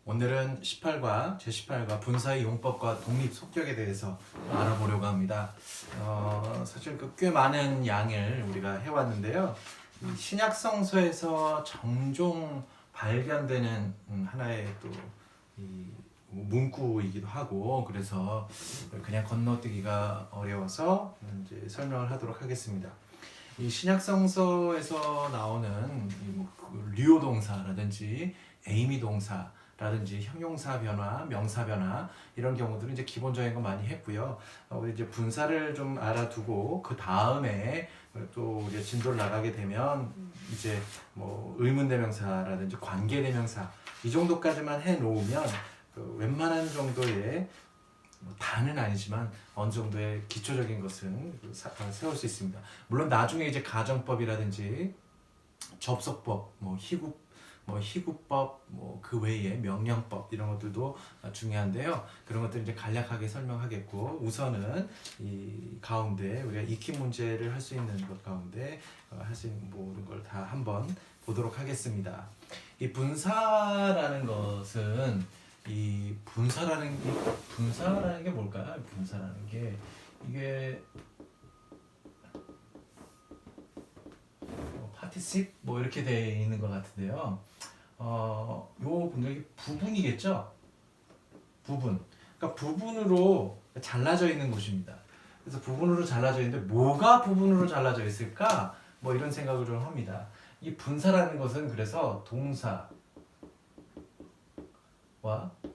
오늘은 18과 제18과 분사의 용법과 독립 속격에 대해서 알아보려고 합니다. 사실 꽤 많은 양을 우리가 해왔는데요. 이 신약 성서에서 종종 발견되는 하나의 또 이 문구이기도 하고, 그래서 그냥 건너뛰기가 어려워서 이제 설명을 하도록 하겠습니다. 이 신약 성서에서 나오는 류오 동사라든지 에이미 동사라든지 형용사 변화, 명사 변화 이런 경우들은 이제 기본적인 거 많이 했고요. 우리 이제 분사를 좀 알아두고 그 다음에 또 이제 진도를 나가게 되면 이제 뭐 의문대명사라든지 관계대명사 이 정도까지만 해 놓으면 그 웬만한 정도의 다는 아니지만 어느 정도의 기초적인 것은 세울 수 있습니다. 물론 나중에 이제 가정법이라든지 접속법, 희구법, 그 외에 명령법 이런 것들도 중요한데요. 그런 것들 이제 간략하게 설명하겠고, 우선은 이 가운데 우리가 익히 문제를 할 수 있는 것 가운데 할 수 있는 모든 걸 다 한번 보도록 하겠습니다. 이 분사라는 것은 분사라는 게 뭘까요? 분사라는 게 이게 파티시프 이렇게 되어 있는 것 같은데요. 요 분들이 부분이겠죠? 부분. 그러니까 부분으로 잘라져 있는 곳입니다. 그래서 부분으로 잘라져 있는데 뭐가 부분으로 잘라져 있을까? 이런 생각을 좀 합니다. 이 분사라는 것은 그래서 동사와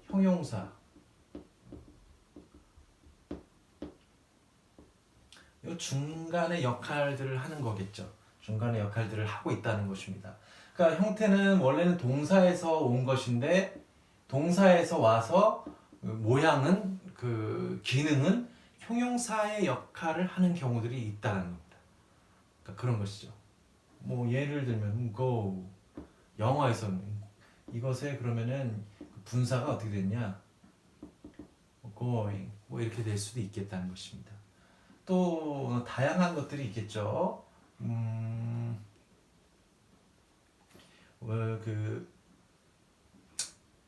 형용사 이 중간의 역할들을 하는 거겠죠. 중간의 역할들을 하고 있다는 것입니다. 그러니까 형태는 원래는 동사에서 온 것인데 동사에서 와서 모양은 기능은 형용사의 역할을 하는 경우들이 있다는 겁니다. 그러니까 그런 것이죠. 예를 들면 go 영어에서는 이것에 그러면은 분사가 어떻게 됐냐? going 이렇게 될 수도 있겠다는 것입니다. 또 다양한 것들이 있겠죠.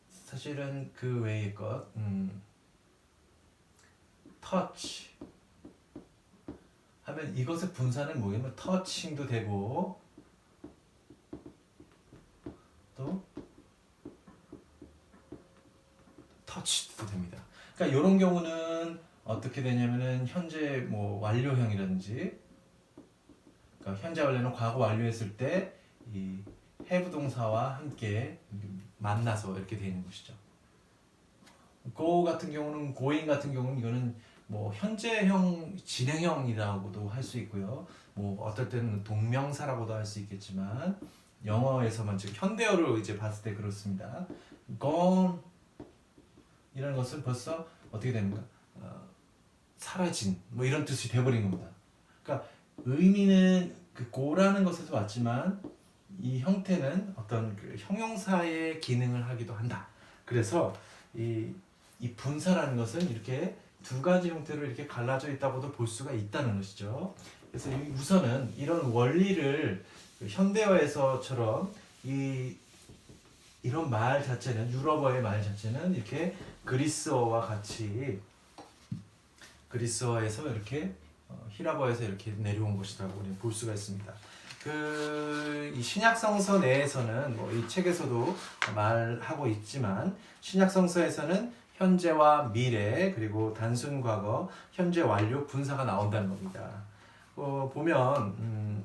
사실은 그 외의 것, touch 하면 이것의 분사는 뭐냐면 touching도 되고 또 touched도 됩니다. 그러니까 이런 경우는 어떻게 되냐면은 현재 완료형이라든지, 그러니까 현재 완료는 과거 완료했을 때 이 have 동사와 함께 만나서 이렇게 되는 것이죠. go 같은 경우는 going 같은 경우는 이거는 현재형, 진행형이라고도 할 수 있고요. 어떨 때는 동명사라고도 할 수 있겠지만 영어에서만 즉 현대어로 이제 봤을 때 그렇습니다. gone 이라는 것은 벌써 어떻게 됩니까? 사라진 이런 뜻이 돼버린 겁니다. 그러니까 의미는 그 go라는 것에서 왔지만 이 형태는 어떤 형용사의 기능을 하기도 한다. 그래서 이 분사라는 것은 이렇게 두 가지 형태로 이렇게 갈라져 있다고도 볼 수가 있다는 것이죠. 그래서 우선은 이런 원리를 현대어에서처럼 이런 말 자체는, 유럽어의 말 자체는 이렇게 그리스어와 같이 그리스어에서 이렇게 히라버에서 이렇게 내려온 것이라고 볼 수가 있습니다. 이 신약 성서 내에서는 이 책에서도 말하고 있지만 신약 성서에서는 현재와 미래 그리고 단순 과거, 현재 완료, 분사가 나온다는 겁니다. 보면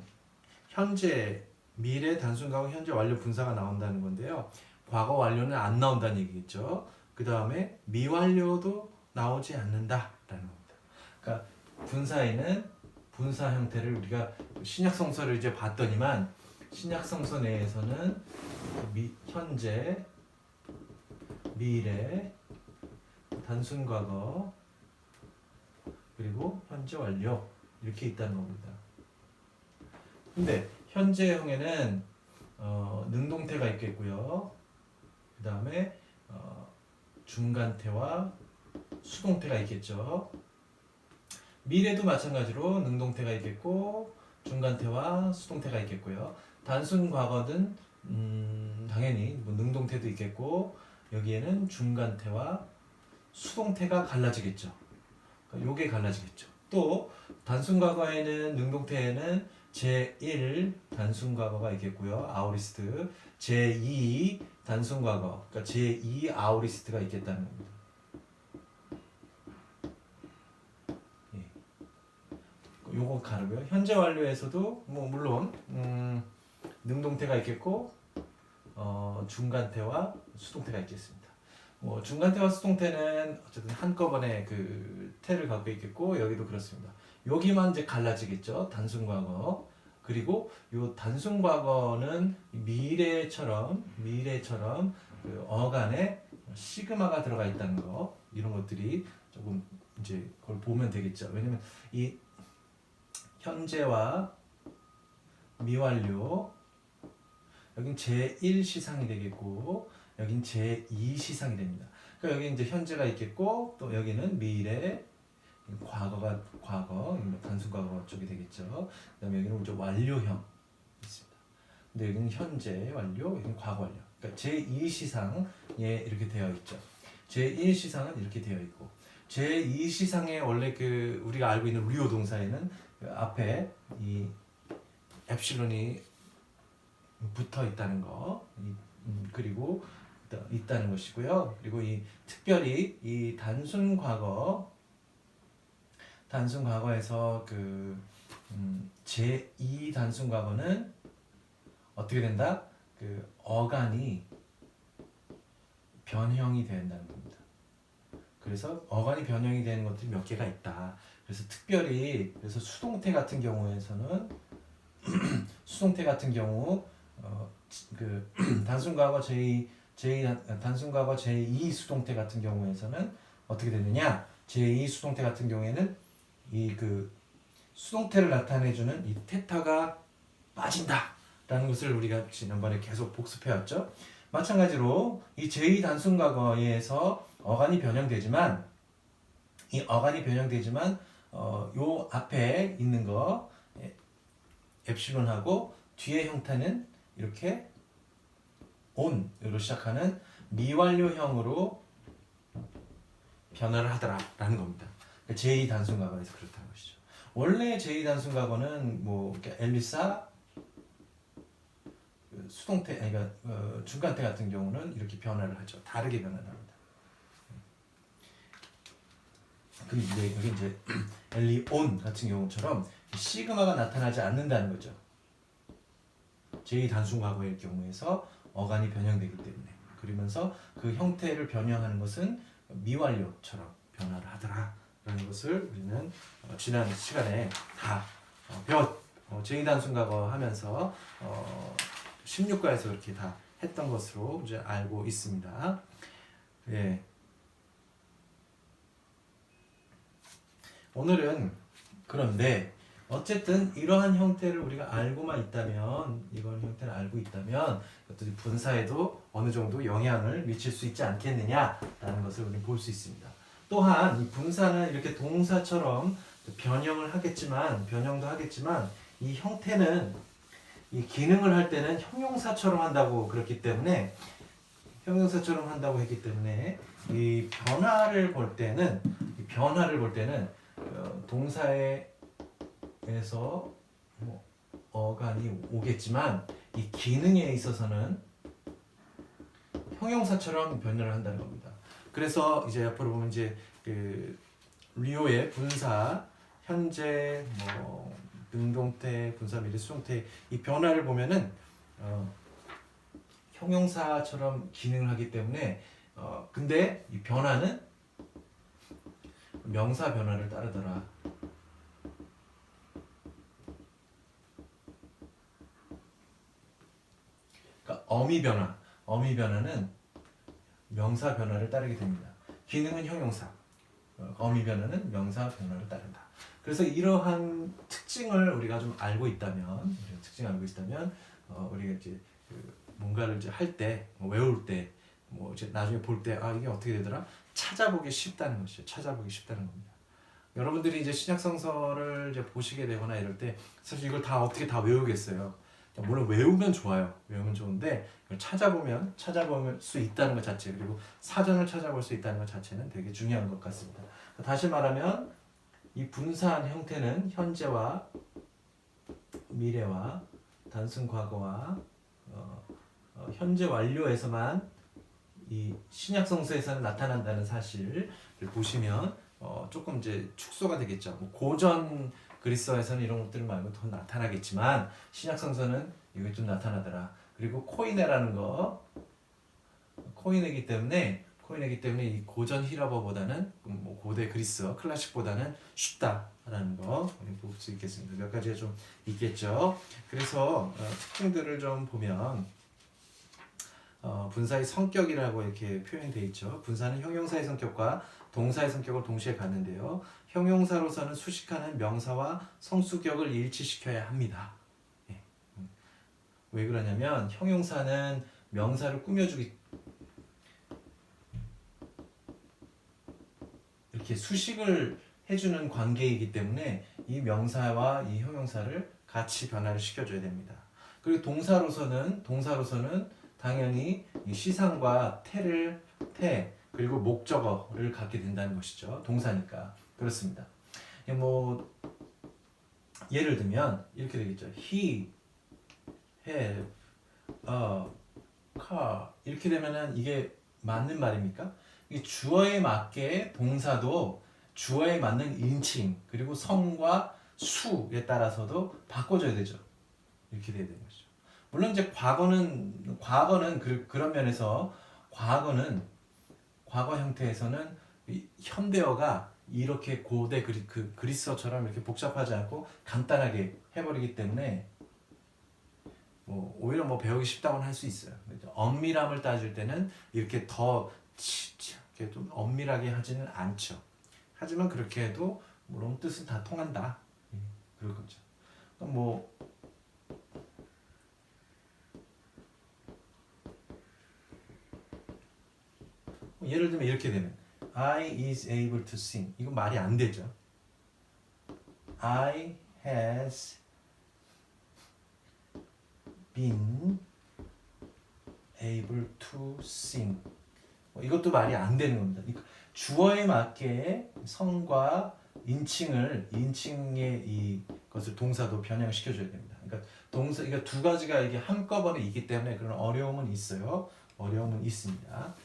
현재, 미래, 단순 과거, 현재 완료, 분사가 나온다는 건데요. 과거 완료는 안 나온다는 얘기겠죠. 그 다음에 미완료도 나오지 않는다라는 겁니다. 그러니까 분사에는 분사 형태를 우리가 신약 성서를 이제 봤더니만 신약 성서 내에서는 현재, 미래, 단순 과거 그리고 현재 완료 이렇게 있다는 겁니다. 근데 현재형에는 능동태가 있겠고요. 그 다음에 중간태와 수동태가 있겠죠. 미래도 마찬가지로 능동태가 있겠고 중간태와 수동태가 있겠고요. 단순 과거는 당연히 능동태도 있겠고 여기에는 중간태와 수동태가 갈라지겠죠. 그러니까 요게 갈라지겠죠. 또 단순과거에는 능동태에는 제1 단순과거가 있겠고요. 아우리스트. 제2 단순과거. 그러니까 제2 아우리스트가 있겠다는 겁니다. 예. 요거 가르고요. 현재 완료에서도 뭐 물론 능동태가 있겠고 중간태와 수동태가 있겠습니다. 뭐 중간태와 수동태는 어쨌든 한꺼번에 그 태를 갖고 있겠고 여기도 그렇습니다. 여기만 이제 갈라지겠죠. 단순과거. 그리고 요 단순과거는 미래처럼 그 어간에 시그마가 들어가 있다는 거 이런 것들이 조금 이제 그걸 보면 되겠죠. 왜냐면 이 현재와 미완료 여긴 제1 시상이 되겠고 여긴 제2 시상이 됩니다. 그러니까 여기 이제 현재가 있겠고 또 여기는 미래 과거가 과거 단순 과거 쪽이 되겠죠. 그다음에 여기는 이제 완료형 있습니다. 근데 여기는 현재 완료, 여기는 과거 완료. 그러니까 제2 시상에 이렇게 되어 있죠. 제1 시상은 이렇게 되어 있고 제2 시상에 원래 그 우리가 알고 있는 리오 동사에는 그 앞에 이 엡실론이 붙어 있다는 거, 그리고 있다는 것이고요. 그리고 이 특별히 이 단순 과거에서 그 제2 단순 과거는 어떻게 된다? 그 어간이 변형이 된다는 겁니다. 그래서 어간이 변형이 되는 것들이 몇 개가 있다. 그래서 특별히 그래서 수동태 같은 경우에서는 수동태 같은 경우 그 단순과거 단순과거 제2 수동태 같은 경우에서는 어떻게 되느냐? 제2 수동태 같은 경우에는 이 그 수동태를 나타내주는 이 테타가 빠진다라는 것을 우리가 지난번에 계속 복습해왔죠. 마찬가지로 이 제2 단순과거에서 어간이 변형되지만 요 앞에 있는 거 엡실론하고 뒤의 형태는 이렇게 on으로 시작하는 미완료형으로 변화를 하더라라는 겁니다. 제2 단순과거에서 그렇다는 것이죠. 원래 제2 단순과거는 뭐 엘리사 수동태 그러니까 중간태 같은 경우는 이렇게 변화를 하죠. 다르게 변화를 합니다. 근데 여기 이제 엘리온 같은 경우처럼 시그마가 나타나지 않는다는 거죠. 제2 단순과거의 경우에서 어간이 변형되기 때문에 그러면서 그 형태를 변형하는 것은 미완료처럼 변화를 하더라라는 것을 우리는 지난 시간에 다 제2 단순과거 하면서 16과에서 그렇게 다 했던 것으로 이제 알고 있습니다. 예. 오늘은 그런데 어쨌든 이러한 형태를 우리가 알고만 있다면 이런 형태를 알고 있다면 어떤 분사에도 어느 정도 영향을 미칠 수 있지 않겠느냐라는 것을 우리는 볼 수 있습니다. 또한 이 분사는 이렇게 동사처럼 변형도 하겠지만 이 형태는 이 기능을 할 때는 형용사처럼 한다고 그렇기 때문에 이 변화를 볼 때는 동사에서 뭐 어간이 오겠지만 이 기능에 있어서는 형용사처럼 변화를 한다는 겁니다. 그래서 이제 앞으로 보면 이제 그 리오의 분사, 현재, 뭐 능동태, 분사, 미래, 수동태 이 변화를 보면은 형용사처럼 기능을 하기 때문에 근데 이 변화는 명사 변화를 따르더라. 그러니까 어미 변화는 명사 변화를 따르게 됩니다. 기능은 형용사, 어미 변화는 명사 변화를 따른다. 그래서 이러한 특징을 우리가 좀 알고 있다면, 우리가 이제 뭔가를 이제 할 때, 외울 때, 뭐 이제 나중에 볼 때, 이게 어떻게 되더라? 찾아보기 쉽다는 것이죠. 찾아보기 쉽다는 겁니다. 여러분들이 이제 신약성서를 이제 보시게 되거나 이럴 때 사실 이걸 다 어떻게 다 외우겠어요. 물론 외우면 좋아요. 외우면 좋은데 이걸 찾아볼 수 있다는 것 자체, 그리고 사전을 찾아볼 수 있다는 것 자체는 되게 중요한 것 같습니다. 다시 말하면 이 분사한 형태는 현재와 미래와 단순 과거와 현재 완료에서만 이 신약 성서에서는 나타난다는 사실을 보시면 조금 이제 축소가 되겠죠. 뭐 고전 그리스어에서는 이런 것들 말고 더 나타나겠지만 신약 성서는 이게 좀 나타나더라. 그리고 코이네기 때문에 이 고전 히라버보다는 뭐 고대 그리스어 클래식보다는 쉽다라는 거 볼 수 있겠습니다. 몇 가지가 좀 있겠죠. 그래서 특징들을 좀 보면 분사의 성격이라고 이렇게 표현되어 있죠. 분사는 형용사의 성격과 동사의 성격을 동시에 갖는데요. 형용사로서는 수식하는 명사와 성수격을 일치시켜야 합니다. 예. 왜 그러냐면 형용사는 명사를 꾸며주기 이렇게 수식을 해주는 관계이기 때문에 이 명사와 이 형용사를 같이 변화를 시켜줘야 됩니다. 그리고 동사로서는 당연히 이 시상과 태 그리고 목적어를 갖게 된다는 것이죠. 동사니까 그렇습니다. 뭐 예를 들면 이렇게 되겠죠. He have a car 이렇게 되면은 이게 맞는 말입니까? 이 주어에 맞게 동사도 주어에 맞는 인칭 그리고 성과 수에 따라서도 바꿔줘야 되죠. 이렇게 돼야 되는 거죠. 물론 이제 과거는 그런 면에서 과거 형태에서는 이 현대어가 이렇게 고대 그리스어처럼 이렇게 복잡하지 않고 간단하게 해버리기 때문에 뭐 오히려 뭐 배우기 쉽다고는 할 수 있어요. 엄밀함을 따질 때는 이렇게 더 이렇게 좀 엄밀하게 하지는 않죠. 하지만 그렇게 해도 물론 뜻은 다 통한다. 그럴 거죠. 뭐 예를 들면 이렇게 되면 I is able to sing 이건 말이 안 되죠. I has been able to sing 이것도 말이 안 되는 겁니다. 주어에 맞게 성과 인칭의 이것을 동사도 변형시켜줘야 됩니다. 그러니까 그러니까 두 가지가 이게 한꺼번에 있기 때문에 그런 어려움은 있어요. 어려움은 있습니다.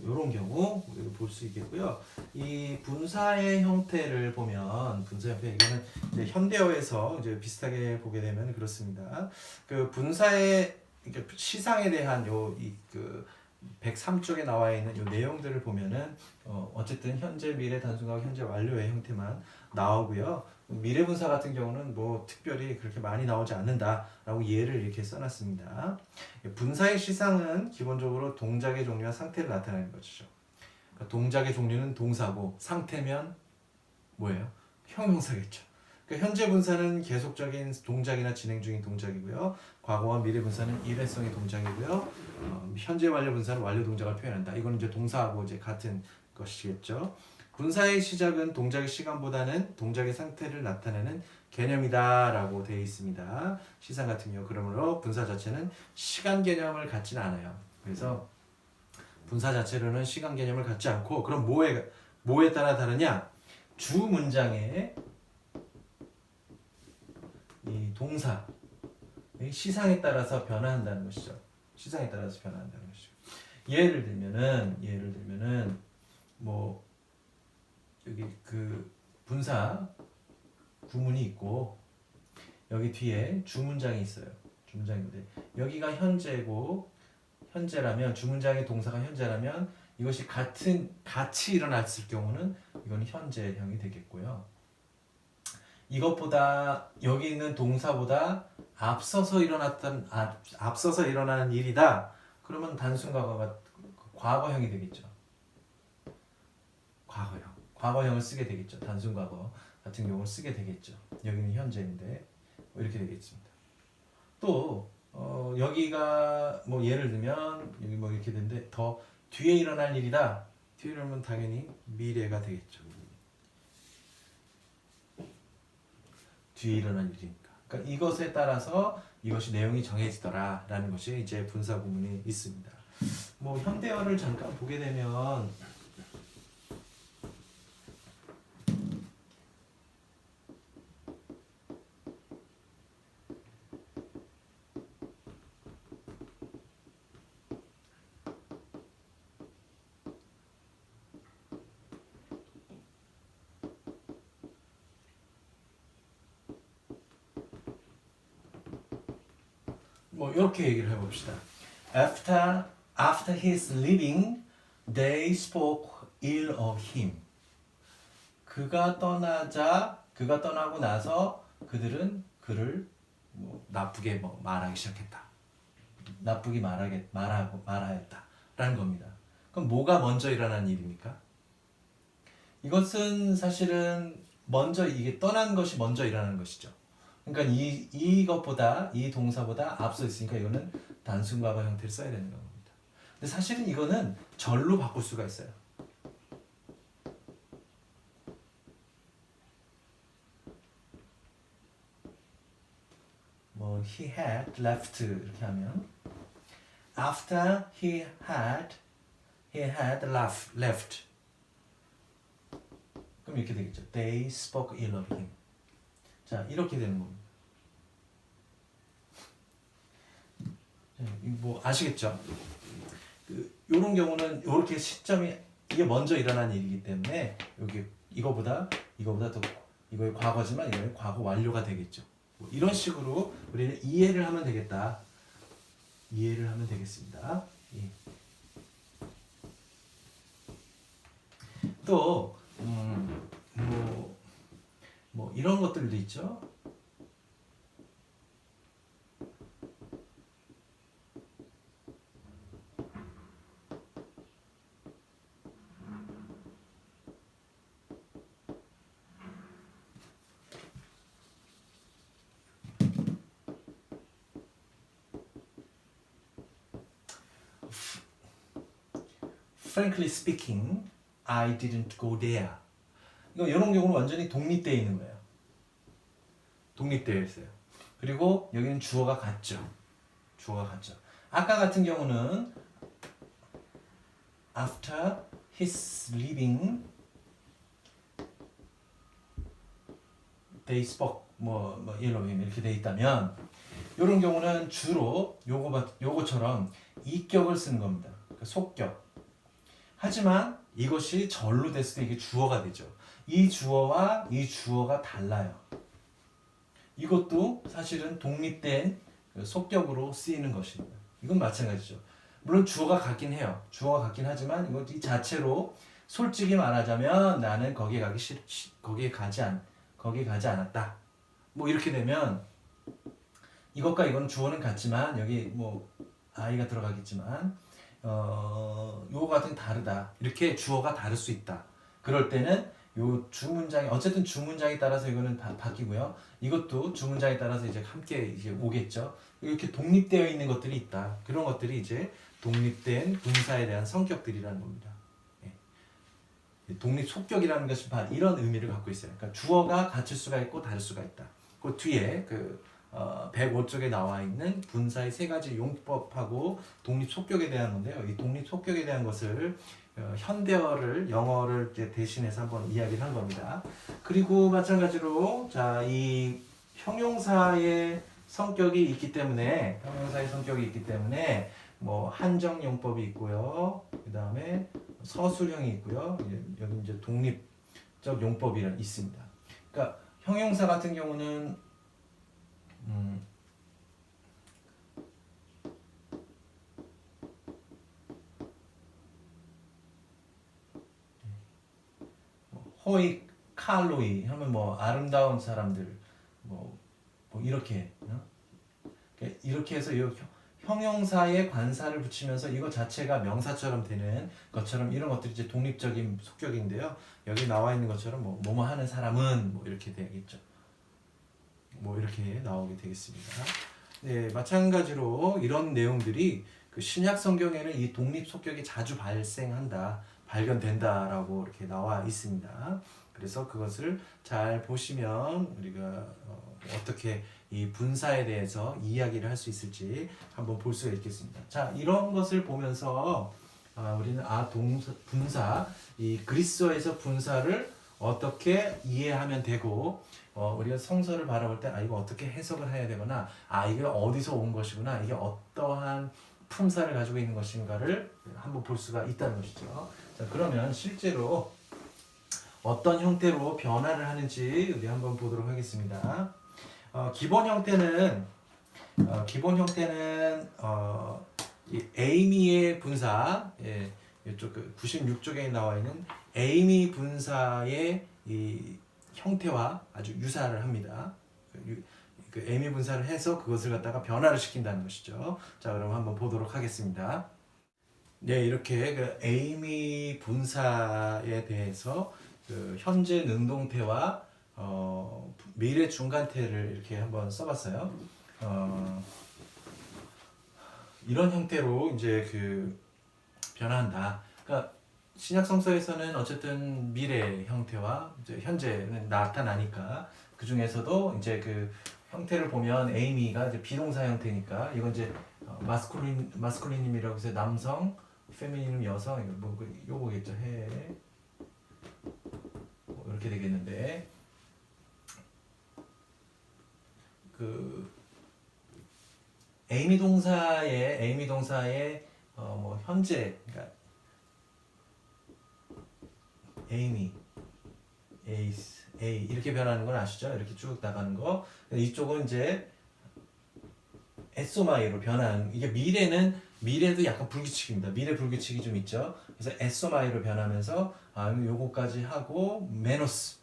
이런 경우 우리가 볼 수 있겠고요. 이 분사의 형태를 보면 이거는 이제 현대어에서 이제 비슷하게 보게 되면 그렇습니다. 그 분사의 시상에 대한 그 103쪽에 나와 있는 요 내용들을 보면은 어쨌든 현재, 미래, 단순과거, 현재 완료의 형태만 나오고요. 미래 분사 같은 경우는 뭐 특별히 그렇게 많이 나오지 않는다라고 예를 이렇게 써놨습니다. 분사의 시상은 기본적으로 동작의 종류와 상태를 나타내는 것이죠. 그러니까 동작의 종류는 동사고 상태면 뭐예요? 형용사겠죠. 그러니까 현재 분사는 계속적인 동작이나 진행 중인 동작이고요. 과거와 미래 분사는 일회성의 동작이고요. 현재 완료 분사는 완료 동작을 표현한다. 이거는 이제 동사하고 이제 같은 것이겠죠. 분사의 시작은 동작의 시간보다는 동작의 상태를 나타내는 개념이다라고 되어 있습니다. 시상 같은 경우 그러므로 분사 자체는 시간 개념을 갖지는 않아요. 그래서 분사 자체로는 시간 개념을 갖지 않고 그럼 뭐에 따라 다르냐? 주 문장의 이 동사 시상에 따라서 변화한다는 것이죠. 시상에 따라서 변화한다는 것이죠. 예를 들면은 뭐 여기 그 분사 구문이 있고 여기 뒤에 주문장이 있어요. 주문장인데 여기가 현재라면 주문장의 동사가 현재라면 이것이 같이 일어났을 경우는 이건 현재형이 되겠고요. 이것보다 여기 있는 동사보다 앞서서 일어나는 일이다. 그러면 단순 과거형이 되겠죠. 과거형을 쓰게 되겠죠. 단순 과거 같은 경우를 쓰게 되겠죠. 여기는 현재인데 이렇게 되겠습니다. 또 여기가 뭐 예를 들면 여기 뭐 이렇게 되는데 더 뒤에 일어날 일이다. 뒤에 일어나면 당연히 미래가 되겠죠. 뒤에 일어난 일이니까. 그러니까 이것에 따라서 이것이 내용이 정해지더라라는 것이 이제 분사 구문이 있습니다. 뭐 현대어를 잠깐 보게 되면 뭐 이렇게 얘기를 해봅시다. After his leaving, they spoke ill of him. 그가 떠나고 나서 그들은 그를 뭐 나쁘게 뭐 말하기 시작했다. 나쁘게 말하였다라는 겁니다. 그럼 뭐가 먼저 일어난 일입니까? 이것은 사실은 먼저 이게 떠난 것이 먼저 일어나는 것이죠. 그러니까 이 동사보다 앞서 있으니까 이거는 단순 과거 형태를 써야 되는 겁니다. 근데 사실은 이거는 절로 바꿀 수가 있어요. 뭐 he had left 이렇게 하면 after he had left 그럼 이렇게 되겠죠. They spoke ill of him. 자, 이렇게 되는 겁니다. 뭐 아시겠죠? 이런 경우는 이렇게 시점이 이게 먼저 일어난 일이기 때문에 여기 이거보다 더 이거의 과거지만 이거의 과거 완료가 되겠죠. 뭐 이런 식으로 우리는 이해를 하면 되겠다. 이해를 하면 되겠습니다. 예. 또 뭐 이런 것들도 있죠. Frankly speaking, I didn't go there. 이런 경우는 완전히 독립되어 있는 거예요. 독립되어 있어요. 그리고 여기는 주어가 같죠. 아까 같은 경우는 after his leaving, they spoke ill of him 이렇게 돼 있다면 이런 경우는 주로 요거처럼 이격을 쓰는 겁니다. 그러니까 속격. 하지만 이것이 절로 됐을 때 이게 주어가 되죠. 이 주어와 이 주어가 달라요. 이것도 사실은 독립된 속격으로 쓰이는 것입니다. 이건 마찬가지죠. 물론 주어가 같긴 해요. 주어가 같긴 하지만 이 자체로 솔직히 말하자면 나는 거기에 가지 않았다. 뭐 이렇게 되면 이것과 이건 주어는 같지만 여기 뭐 I가 들어가겠지만 요거 같은 다르다. 이렇게 주어가 다를 수 있다. 그럴 때는 요 주문장이 어쨌든 주문장에 따라서 이거는 바뀌고요. 이것도 주문장에 따라서 이제 함께 이제 오겠죠. 이렇게 독립되어 있는 것들이 있다. 그런 것들이 이제 독립된 분사에 대한 성격들이라는 겁니다. 예. 독립 속격이라는 것이 바로 이런 의미를 갖고 있어요. 그러니까 주어가 같을 수가 있고 다를 수가 있다. 그 뒤에 105쪽에 나와 있는 분사의 세 가지 용법하고 독립 속격에 대한 건데요. 이 독립 속격에 대한 것을 현대어를 영어를 대신해서 한번 이야기를 한 겁니다. 그리고 마찬가지로 이 형용사의 성격이 있기 때문에 뭐 한정 용법이 있고요. 그다음에 서술형이 있고요. 여기 이제 독립적 용법이 있습니다. 그러니까 형용사 같은 경우는 호이 칼로이 하면 뭐 아름다운 사람들 뭐 이렇게 이렇게 해서 이 형용사에 관사를 붙이면서 이거 자체가 명사처럼 되는 것처럼 이런 것들이 이제 독립적인 속격인데요. 여기 나와 있는 것처럼 뭐뭐 하는 사람은 뭐 이렇게 되겠죠. 뭐 이렇게 나오게 되겠습니다. 네, 마찬가지로 이런 내용들이 그 신약 성경에는 이 독립 속격이 자주 발견된다라고 이렇게 나와 있습니다. 그래서 그것을 잘 보시면 우리가 어떻게 이 분사에 대해서 이야기를 할 수 있을지 한번 볼 수가 있겠습니다. 자, 이런 것을 보면서 우리는 분사, 이 그리스어에서 분사를 어떻게 이해하면 되고 우리가 성서를 바라볼 때 이거 어떻게 해석을 해야 되거나 이게 어디서 온 것이구나, 이게 어떠한 품사를 가지고 있는 것인가를 한번 볼 수가 있다는 것이죠. 자, 그러면 실제로 어떤 형태로 변화를 하는지 우리 한번 보도록 하겠습니다. 기본 형태는 이 에이미의 분사, 이쪽 96쪽에 나와 있는 에이미 분사의 이 형태와 아주 유사를 합니다. 그 에이미 분사를 해서 그것을 갖다가 변화를 시킨다는 것이죠. 자, 그럼 한번 보도록 하겠습니다. 네, 이렇게 그 에이미 분사에 대해서 그 현재 능동태와 미래 중간태를 이렇게 한번 써봤어요. 이런 형태로 이제 그 변화한다. 그러니까 신약 성서에서는 어쨌든 미래 형태와 이제 현재는 나타나니까 그 중에서도 이제 그 형태를 보면 에이미가 이제 비동사 형태니까 이건 이제 마스쿨린임이라고 해서 남성, 페미니즘 여성, 뭐 요거겠죠. 뭐 이렇게 되겠는데 그 에이미 동사의 뭐 현재, 그러니까 에이미, 에이스, 에이 이렇게 변하는 건 아시죠? 이렇게 쭉 나가는 거. 이쪽은 이제 에소마이로 변하는, 이게 미래도 약간 불규칙입니다. 미래 불규칙이 좀 있죠. 그래서 에소마이로 변하면서 요거까지 하고 메노스,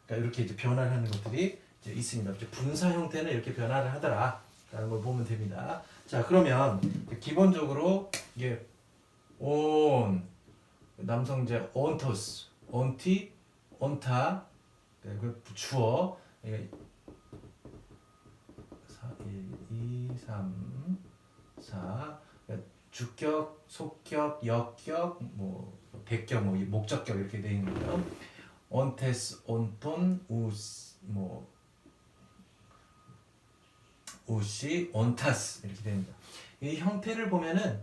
그러니까 이렇게 이제 변화를 하는 것들이 이제 있습니다. 이제 분사 형태는 이렇게 변화를 하더라라는 걸 보면 됩니다. 자, 그러면 기본적으로 이게 남성제 온토스, 온티, 온타, 그 주어 1, 2, 3, 4 주격, 속격, 역격, 뭐 대격, 뭐 목적격 이렇게 되어 있는 거예요. 온테스, 온톤, 우시, 온타스 이렇게 됩니다. 이 형태를 보면은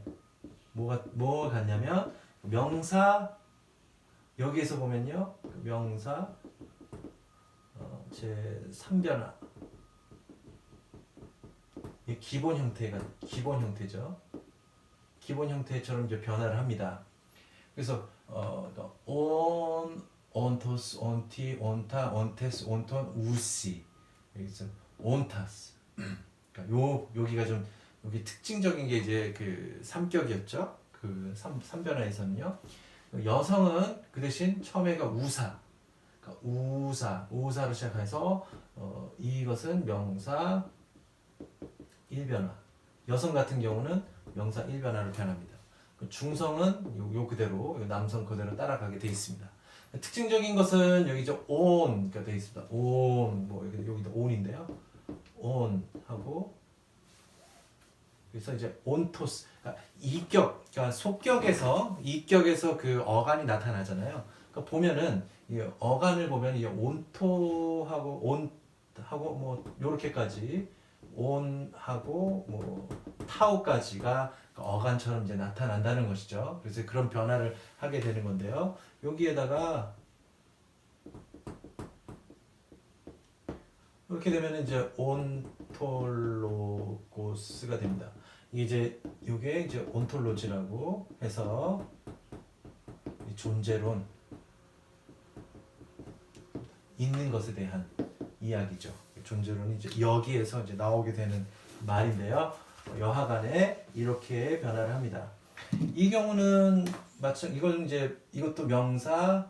뭐가 같냐면 명사, 여기에서 보면요 명사 제 3변화, 이 기본 형태죠. 기본 형태처럼 이제 변화를 합니다. 그래서 온토스, 온티, 온타, 온테스, 온톤, 우시, 여기서 온타스. 그러니까 여기가 좀 여기 특징적인 게 이제 그 삼격이었죠. 그 삼변화에서는요. 여성은 그 대신 처음에가 우사, 그러니까 우사로 시작해서 이것은 명사 1변화. 여성 같은 경우는 명사 1변화로 변합니다. 중성은 요 그대로, 남성 그대로 따라가게 되어 있습니다. 특징적인 것은 여기 이제 on가 되어 있습니다. on, 뭐 여기도 on인데요. on 하고, 그래서 이제 온토스, 그러니까 그러니까 이격에서 그 어간이 나타나잖아요. 그러니까 보면은 이 어간을 보면 이 온토하고 온하고 뭐 요렇게까지 온하고 뭐 타오까지가 어간처럼 이제 나타난다는 것이죠. 그래서 그런 변화를 하게 되는 건데요. 여기에다가 이렇게 되면 이제 온톨로고스가 됩니다. 이게 이제 온톨로지라고 해서 존재론, 있는 것에 대한 이야기죠. 존재론이 이제 여기에서 이제 나오게 되는 말인데요. 여하간에 이렇게 변화를 합니다. 이 경우는 이것도 명사,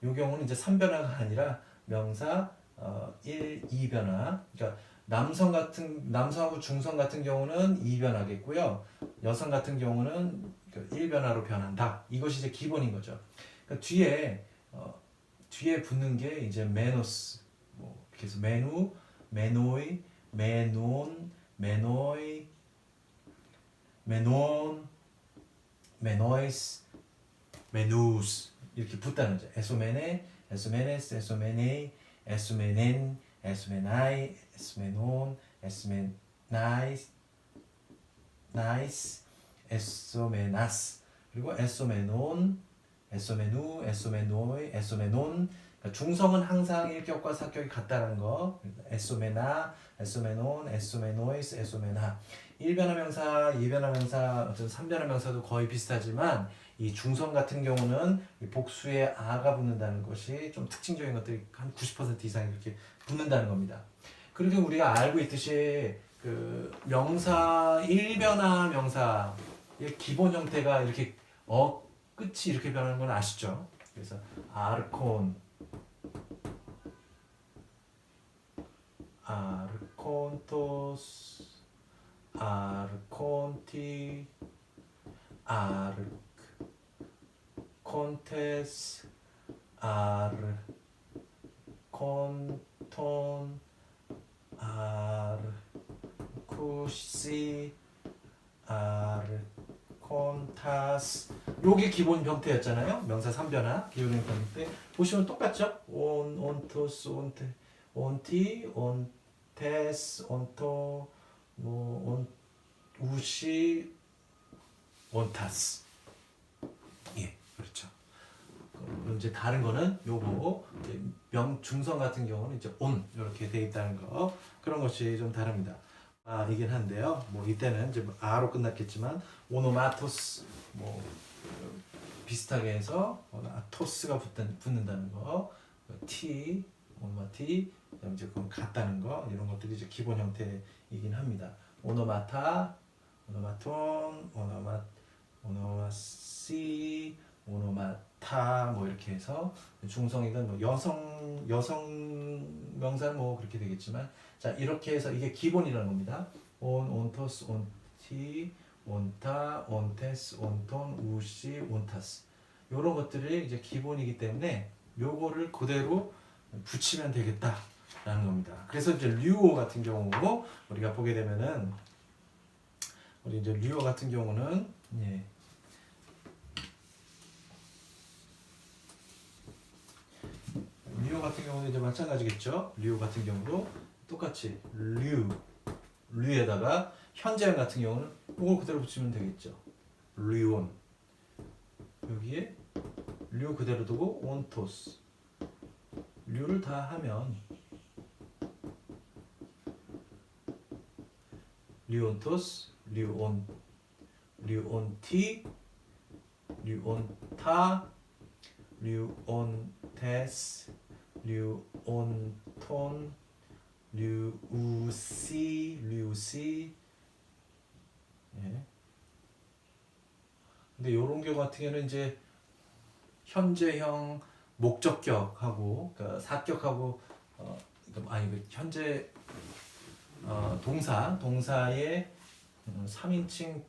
이 경우는 이제 3변화가 아니라 명사 1, 2변화. 그러니까 남성하고 중성 같은 경우는 2변화겠고요. 여성 같은 경우는 1변화로 변한다. 이것이 이제 기본인 거죠. 그러니까 뒤에 붙는 게 이제 메노스, 뭐 그래서 메누, 메노이, 메논, 메노이, 메논, 메노이스, 메누스 이렇게 붙다는 거죠. 에소메네, 에소메네스, 에소메네이, 에소메넨, 에소메나이, 에소메논, 에소메나이스, 나이스, 에소메나스, 그리고 에소메논, 에소메누, 에소메노이, 에소메논. 그러니까 중성은 항상 1격과 사격이 같다는 거. 에소메나, 에소메논, 에소메노이스, 에소메나. 1변화 명사, 2변화 명사, 어떤 3변화 명사도 거의 비슷하지만 이 중성 같은 경우는 이 복수에 아가 붙는다는 것이 좀 특징적인 것들이 한 90% 이상이 그렇게 붙는다는 겁니다. 그리고 우리가 알고 있듯이 그 명사 1변화 명사의 기본 형태가 이렇게 끝이 이렇게 변하는 건 아시죠? 그래서 아르콘, 아르콘토스, 아르콘티, 아르콘테스, 아르콘톤, 아르쿠시, 아르콘타스. 요게 기본 형태였잖아요. 명사 3변화 기본 형태. 보시면 똑같죠? 온토스, 온티, 온테스, 온토, 우시, 온타스. 예, 그렇죠. 이제 다른 거는 요거 명중성 같은 경우는 이제 온 이렇게 돼 있다는 거, 그런 것이 좀 다릅니다. 이긴 한데요. 뭐 이때는 이제 아로 끝났겠지만 오노마토스 뭐 비슷하게 해서 토스가 붙는다는 거, 티, 오노마티, 이제 그건 같다는 거, 이런 것들이 이제 기본 형태이긴 합니다. 오노마타, 오노마톤, 오노마시, 오노마타 뭐 이렇게 해서 중성이든 뭐 여성 명사는 뭐 그렇게 되겠지만, 자 이렇게 해서 이게 기본이라는 겁니다. 온토스, 온티, 온타, 온테스, 온톤, 우시, 온타스. 이런 것들이 이제 기본이기 때문에 요거를 그대로 붙이면 되겠다라는 겁니다. 그래서 이제 류오 같은 경우 우리가 보게 되면은, 우리 이제 류오 같은 경우는 예. 류오 같은 경우는 이제 마찬가지겠죠. 류오 같은 경우도 똑같이 류에다가 현재형 같은 경우는 이걸 그대로 붙이면 되겠죠. 류온. 여기에 류 그대로 두고 온토스. 류를 다 하면 류온토스, 류온티, 류온타, 류온테스, 류온톤, 류시. 예. 근데 이런 경우 같은 경우는 이제 현재형 목적격하고, 그러니까 사격하고 현재 동사의 3인칭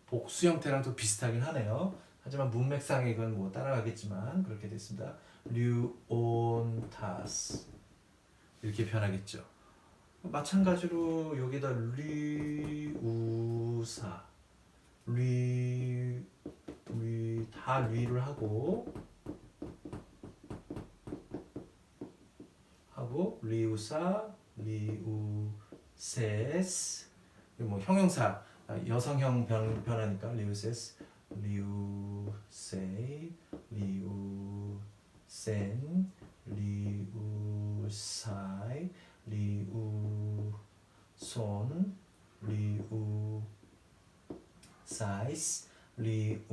복수 형태랑 또 비슷하긴 하네요. 하지만 문맥상에 이건 뭐 따라가겠지만 그렇게 됐습니다. 류온타스 이렇게 변하겠죠. 마찬가지로 여기다 류우사, 다 류를 하고 리우사, 리우세스, 뭐 형용사 여성형 변하니까 리우세스, 리우세이, 리우센, 리우사이, 리우손, 리우사이스, 리우사스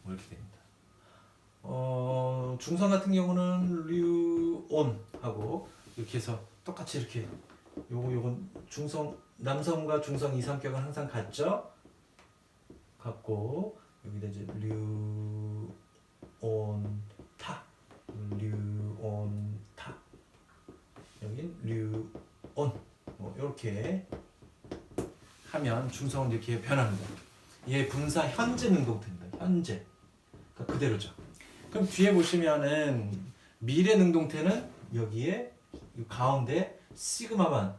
뭐 이렇게 됩니다. 중성 같은 경우는 류온하고 이렇게 해서 똑같이 이렇게 요건 중성, 남성과 중성 2, 3격은 항상 같죠? 같고 여기다 이제 류온타, 여긴 류온 뭐 이렇게 하면 중성은 이렇게 변합니다. 얘 분사 현재 능동태입니다. 현재 그러니까 그대로죠. 그럼 뒤에 보시면은 미래 능동태는 여기에 가운데 시그마만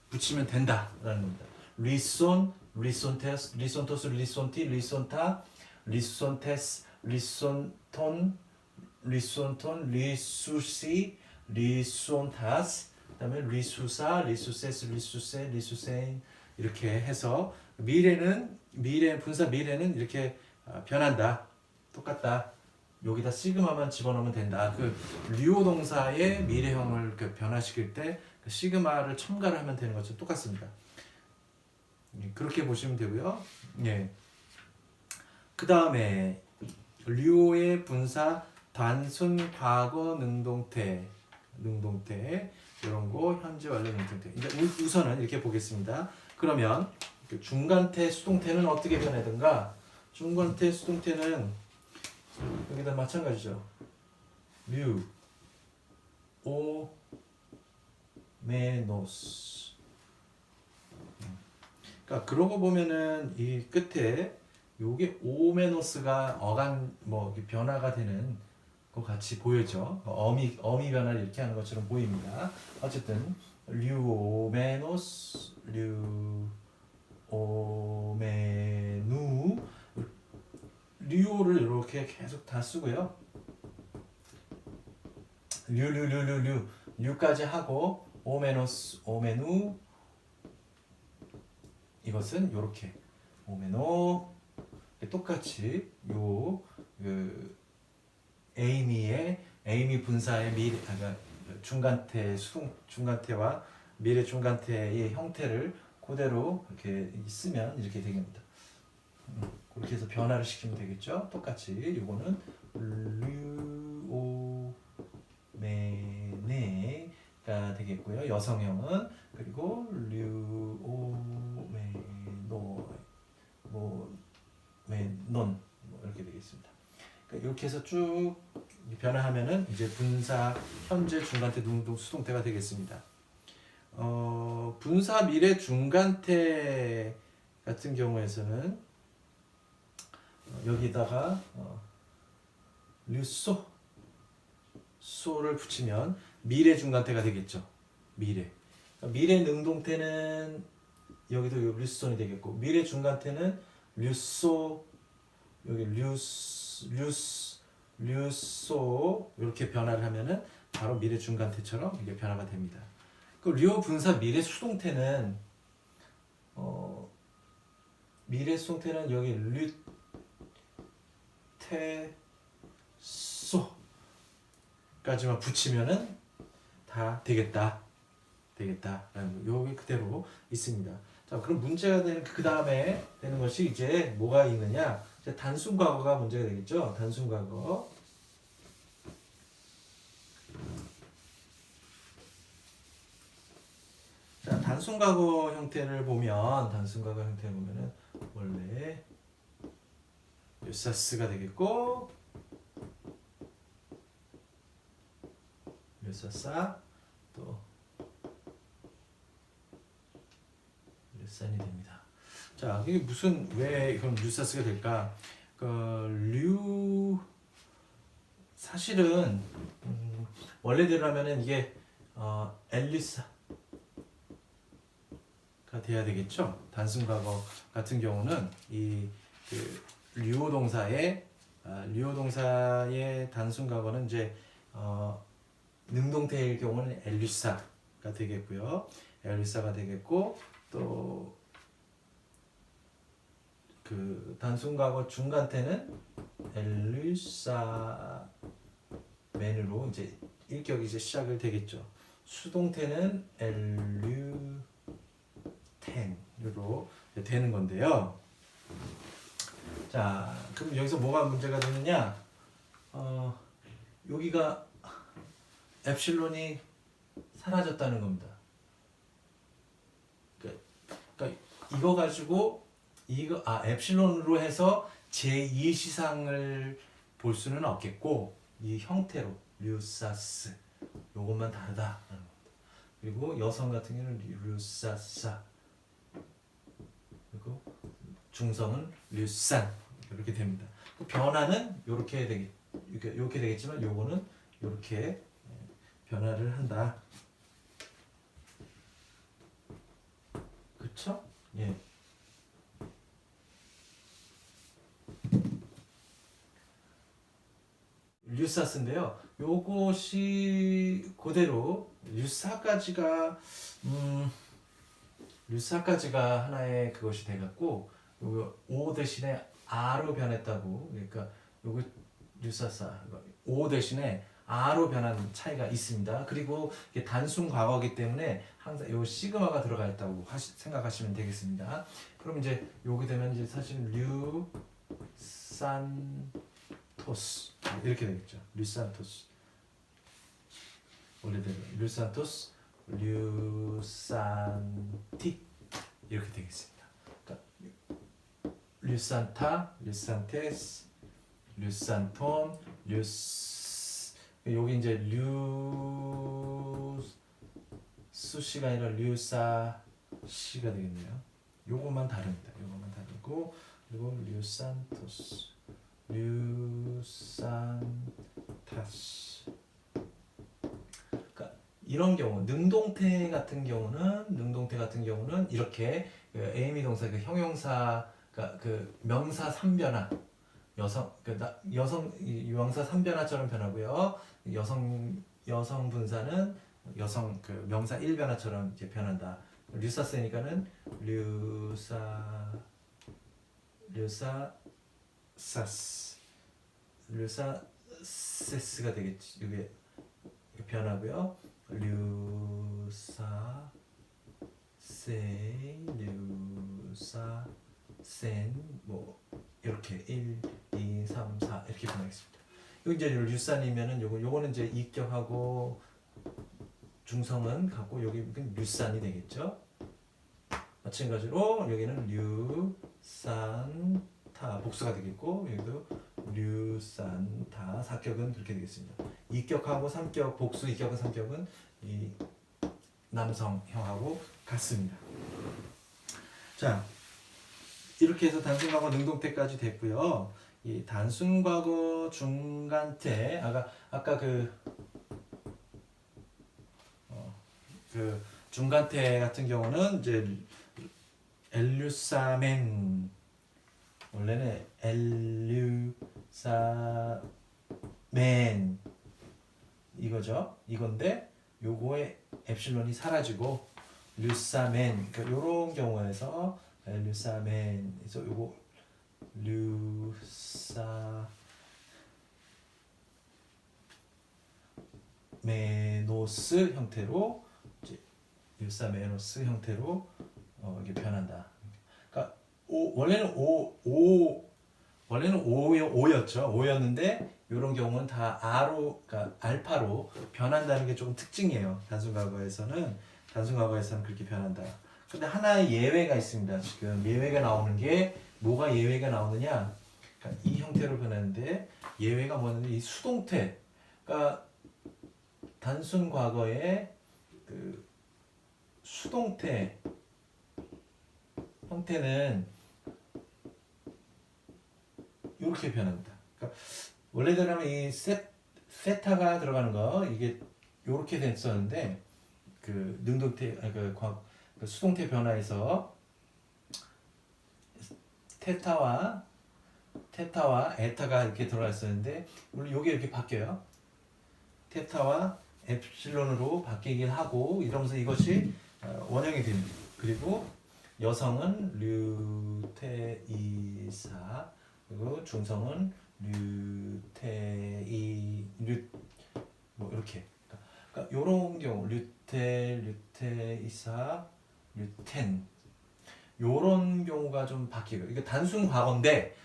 붙이면 된다라는 겁니다. 리손, 리손테스, 리손토스, 리손티, 리손타, 리손테스, 리손톤, 리수시, 리손타스, 그다음에 리수사, 리수세스, 리수세, 리수세인 이렇게 해서 미래 분사 미래는 이렇게 변한다. 똑같다. 여기다 시그마만 집어넣으면 된다. 그 류오 동사의 미래형을 변화시킬 때 그 시그마를 첨가를 하면 되는 것처럼 똑같습니다. 그렇게 보시면 되고요. 예. 그 다음에 류오의 분사 단순 과거 능동태 이런 거 현재 완료 능동태. 이제 우선은 이렇게 보겠습니다. 그러면 중간태 수동태는 어떻게 변하든가? 중간태 수동태는 여기다 마찬가지죠. 류, 오, 메노스. 그러니까 그러고 보면은 이 끝에 요게 오메노스가 어간 뭐 변화가 되는 것 같이 보여죠. 어미 변화를 이렇게 하는 것처럼 보입니다. 어쨌든 류오메노스, 류오메누, 류오를 이렇게 계속 다 쓰고요. 류까지 하고 오메노스, 오메누 이것은 이렇게 오메노 똑같이 그 에이미 분사의 중간태 중간태와 미래 중간태의 형태를 그대로 이렇게 쓰면 이렇게 되겠습니다. 그렇게 해서 변화를 시키면 되겠죠. 똑같이 이거는 류오메네가 되겠고요. 여성형은 그리고 류오메논 이렇게 되겠습니다. 그러니까 이렇게 해서 쭉 변화하면은 이제 분사 현재 중간태 능동 수동태가 되겠습니다. 분사 미래 중간태 같은 경우에서는 여기다가 소를 붙이면 미래 중간태가 되겠죠. 미래 능동태는 여기도 류손이 되겠고 미래 중간태는 류소 여기 류소 이렇게 변화를 하면은 바로 미래 중간태처럼 이게 변화가 됩니다. 그 류오 분사 미래 수동태는 미래 수동태는 여기 류테소까지만 붙이면은 다 되겠다. 여기 그대로 있습니다. 자, 그럼 문제가 되는 그 다음에 되는 것이 이제 뭐가 있느냐? 이제 단순 과거가 문제가 되겠죠. 단순 과거. 자, 단순 과거 형태를 보면은 원래 유사스가 되겠고 유사사 또 유산이 됩니다. 자, 이게 왜 그럼 유사스가 될까? 사실은 원래대로라면은 이게 엘리사가 돼야 되겠죠. 단순 과거 같은 경우는 류오 동사의 단순 과거는 이제 능동태일 경우는 엘리사가 되겠고요. 엘리사가 되겠고 또 그 단순 과거 중간태는 엘리사맨으로 이제 일격이 이제 시작을 되겠죠. 수동태는 엘류텐으로 되는 건데요. 자, 그럼 여기서 뭐가 문제가 되느냐? 여기가 엡실론이 사라졌다는 겁니다. 그러니까 이거 가지고 엡실론으로 해서 제2시상을 볼 수는 없겠고 이 형태로 류사스 요것만 다르다라는 겁니다. 그리고 여성 같은 경우는 류사사 그리고 중성은 류산 이렇게 됩니다. 변화는 이렇게 되겠지만 요거는 이렇게 변화를 한다. 그쵸? 예. 류사스인데요. 요것이 그대로 류사까지가 하나의 그것이 돼갖고 요거 O 대신에 R로 변했다고. 그러니까 요거 류사사 O 대신에 R로 변한 차이가 있습니다. 그리고 이게 단순 과거이기 때문에 항상 요 시그마가 들어가 있다고 생각하시면 되겠습니다. 그럼 이제 요게 되면 이제 사실 류산토스 이렇게 되겠죠. 류산토스 원래대로 류산토스 류산티 이렇게 되겠습니다. 그러니까 류산타, 류산테스, 류산톤, 여기 이제 류수시가 아니라 류사시가 되겠네요. 요것만 다릅니다. 요것만 다르고 그리고 류산토스, 류산타스. 그러니까 이런 경우 능동태 같은 경우는 이렇게 그 에이미 동사 그 형용사 그 명사 3변화 여성 명사 3변화처럼 변하고요. 여성 분사는 여성 그 명사 1변화처럼 이제 변한다. 류사스니까는 류사세스가 되겠지. 이게 변하고요. 류사센 뭐 이렇게 1, 2, 3, 4 이렇게 변하겠습니다. 여기 이제 류산이면은 요거는 이제 이격하고 중성은 갖고 여기 류산이 되겠죠. 마찬가지로 여기는 류산타 복수가 되겠고 여기도 류산타 사격은 그렇게 되겠습니다. 이격하고 삼격 복수 이격과 삼격은 이 남성형하고 같습니다. 자, 이렇게 해서 단순과거 능동태까지 됐고요. 이 단순과거 중간태 아까 그 중간태 같은 경우는 이제 엘류사멘 원래는 엘류사멘 이거죠. 이건데 요거의 엡실론이 사라지고 류사멘 그러니까 요런 경우에서 류사멘 그래서 요거 류사메노스 형태로 이제 류사메노스 형태로 이게 변한다. 그러니까 원래는 오였죠. 오였는데 이런 경우는 다 그러니까 알파로 변한다는 게 조금 특징이에요. 단순과거에서는 그렇게 변한다. 근데 하나의 예외가 있습니다. 지금 예외가 나오는 게 뭐가 예외가 나오느냐? 그러니까 이 형태로 변하는데 예외가 뭐냐면 이 수동태. 그러니까 단순 과거의 그 수동태 형태는 이렇게 변합니다. 그러니까 원래대로는 이 세타가 들어가는 거 이게 이렇게 됐었는데 그 능동태 그 수동태 변화에서 테타와 에타가 이렇게 들어갔었는데 물론 이게 이렇게 바뀌어요. 테타와 엡실론으로 바뀌긴 하고 이러면서 이것이 원형이 됩니다. 그리고 여성은 류테이사 그리고 중성은 뭐 이렇게 그러니까 요런 경우 류테이사 류텐 요런 경우가 좀 바뀌고 이게 단순 과거인데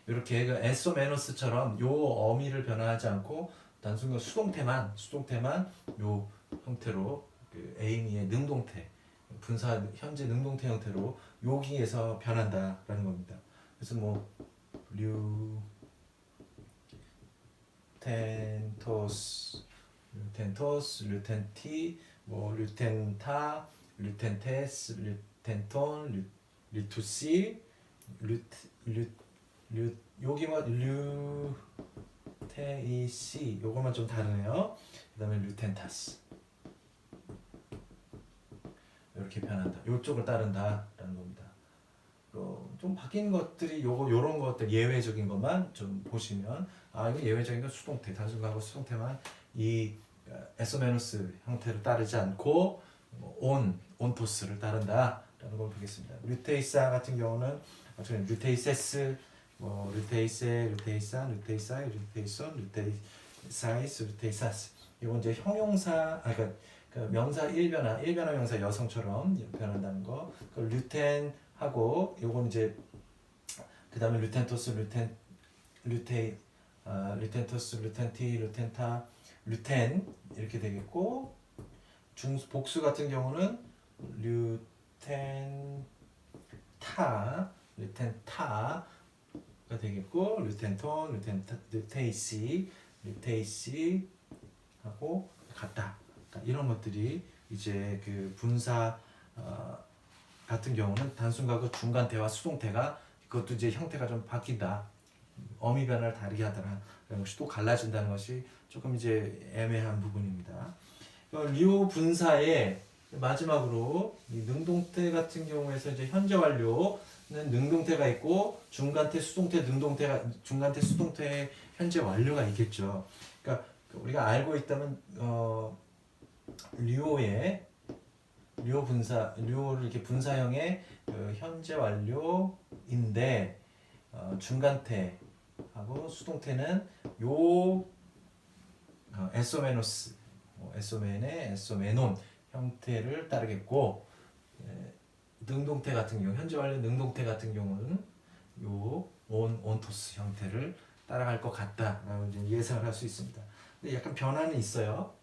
이렇게 그 에소메노스처럼 요 어미를 변화하지 않고 단순 수동태만 요 형태로 그 에이미의 능동태 분사 현재 능동태 형태로 여기에서 변한다라는 겁니다. 그래서 뭐 류텐티, 뭐 류텐타, 류텐테스, 류텐톤, 류투시, 여기 뭐 류테이시 요거만 좀 다르네요. 그다음에 류텐타스 이렇게 변한다. 요쪽을 따른다라는 겁니다. 좀 바뀐 것들이 요런 것들 예외적인 것만 좀 보시면 이거 예외적인 건 수동태 단순하고 수동태만 이 에소메노스 형태를 따르지 않고 온토스를 따른다라는 걸 보겠습니다. 류테이사 같은 경우는 류테이세스 류테이세, 류테이산, 류테이사이, 류테이손, 류테이사이스, 류테이사스. 이건 이제 형용사, 그 명사 일변화 명사 여성처럼 변한다는 거. 그 류텐하고 요건 이제 그 다음에 류텐토스, 류텐토스, 류텐티, 류텐타, 류텐 이렇게 되겠고 복수 같은 경우는 류텐타가 되겠고 류텐톤, 류테이시 하고 같다. 이런 것들이 이제 그 분사 같은 경우는 단순가고 중간태와 수동태가 그것도 이제 형태가 좀 바뀐다. 어미 변화를 다르게 하더라. 그런 것이 또 갈라진다는 것이 조금 이제 애매한 부분입니다. 리오 분사의 마지막으로 이 능동태 같은 경우에서 이제 현재 완료는 능동태가 있고 중간태, 수동태, 중간태, 수동태의 현재 완료가 있겠죠. 그러니까 우리가 알고 있다면 리오를 이렇게 분사형의 현재 완료인데 중간태하고 수동태는 요 에소메노스, 에소메네, 에소메논 형태를 따르겠고 능동태 같은 경우 현재 완료 능동태 같은 경우는 요 온토스 형태를 따라갈 것 같다라고 이제 예상을 할 수 있습니다. 근데 약간 변화는 있어요.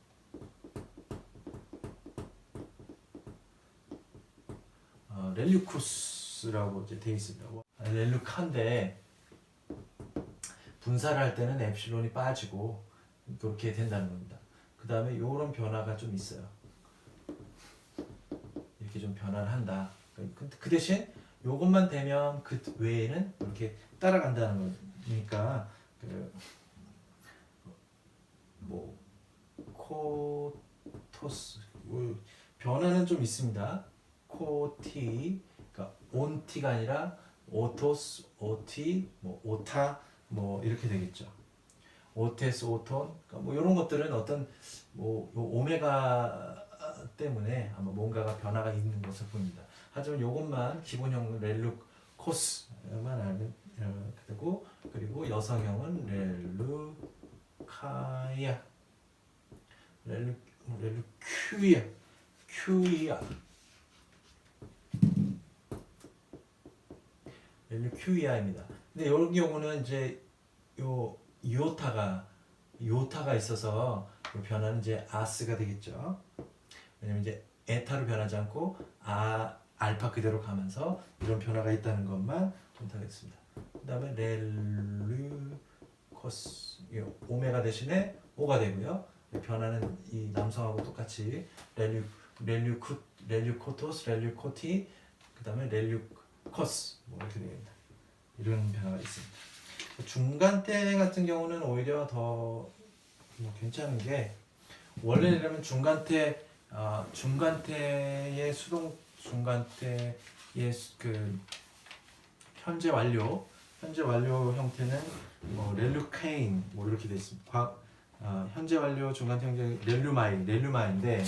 렐류쿠스라고 이제 되어 있습니다. 렐류카인데 분사를 할 때는 엡실론이 빠지고 그렇게 된다는 겁니다. 그 다음에 이런 변화가 좀 있어요. 이렇게 좀 변화를 한다. 그 대신 이것만 되면 그 외에는 이렇게 따라간다는 거니까 코토스 변화는 좀 있습니다. 코티, 그러니까 온티가 아니라 오토스, 오티, 오타, 이렇게 되겠죠. 오테스, 오톤, 그러니까 이런 것들은 어떤 오메가 때문에 아마 뭔가가 변화가 있는 것을 보입니다. 하지만 이것만 기본형은 렐루코스만 알면 되고 그리고 여성형은 렐루카야, 렐루큐이아입니다. 근데 이런 경우는 이제 요타가 있어서 변화는 이제 아스가 되겠죠. 왜냐면 이제 에타로 변하지 않고 알파 그대로 가면서 이런 변화가 있다는 것만 본다겠습니다. 그다음에 렐루코스 오메가 대신에 오가 되고요. 변화는 이 남성하고 똑같이 렐류코토스, 렐류코티, 그다음에 렐류코스 이렇게 됩니다. 이런 변화가 있습니다. 중간태 같은 경우는 오히려 더 괜찮은 게 원래라면 중간태의 그 현재 완료 형태는 렐루케인 이렇게 되어 있습니다. 현재 완료 중간태 형태 렐루마인인데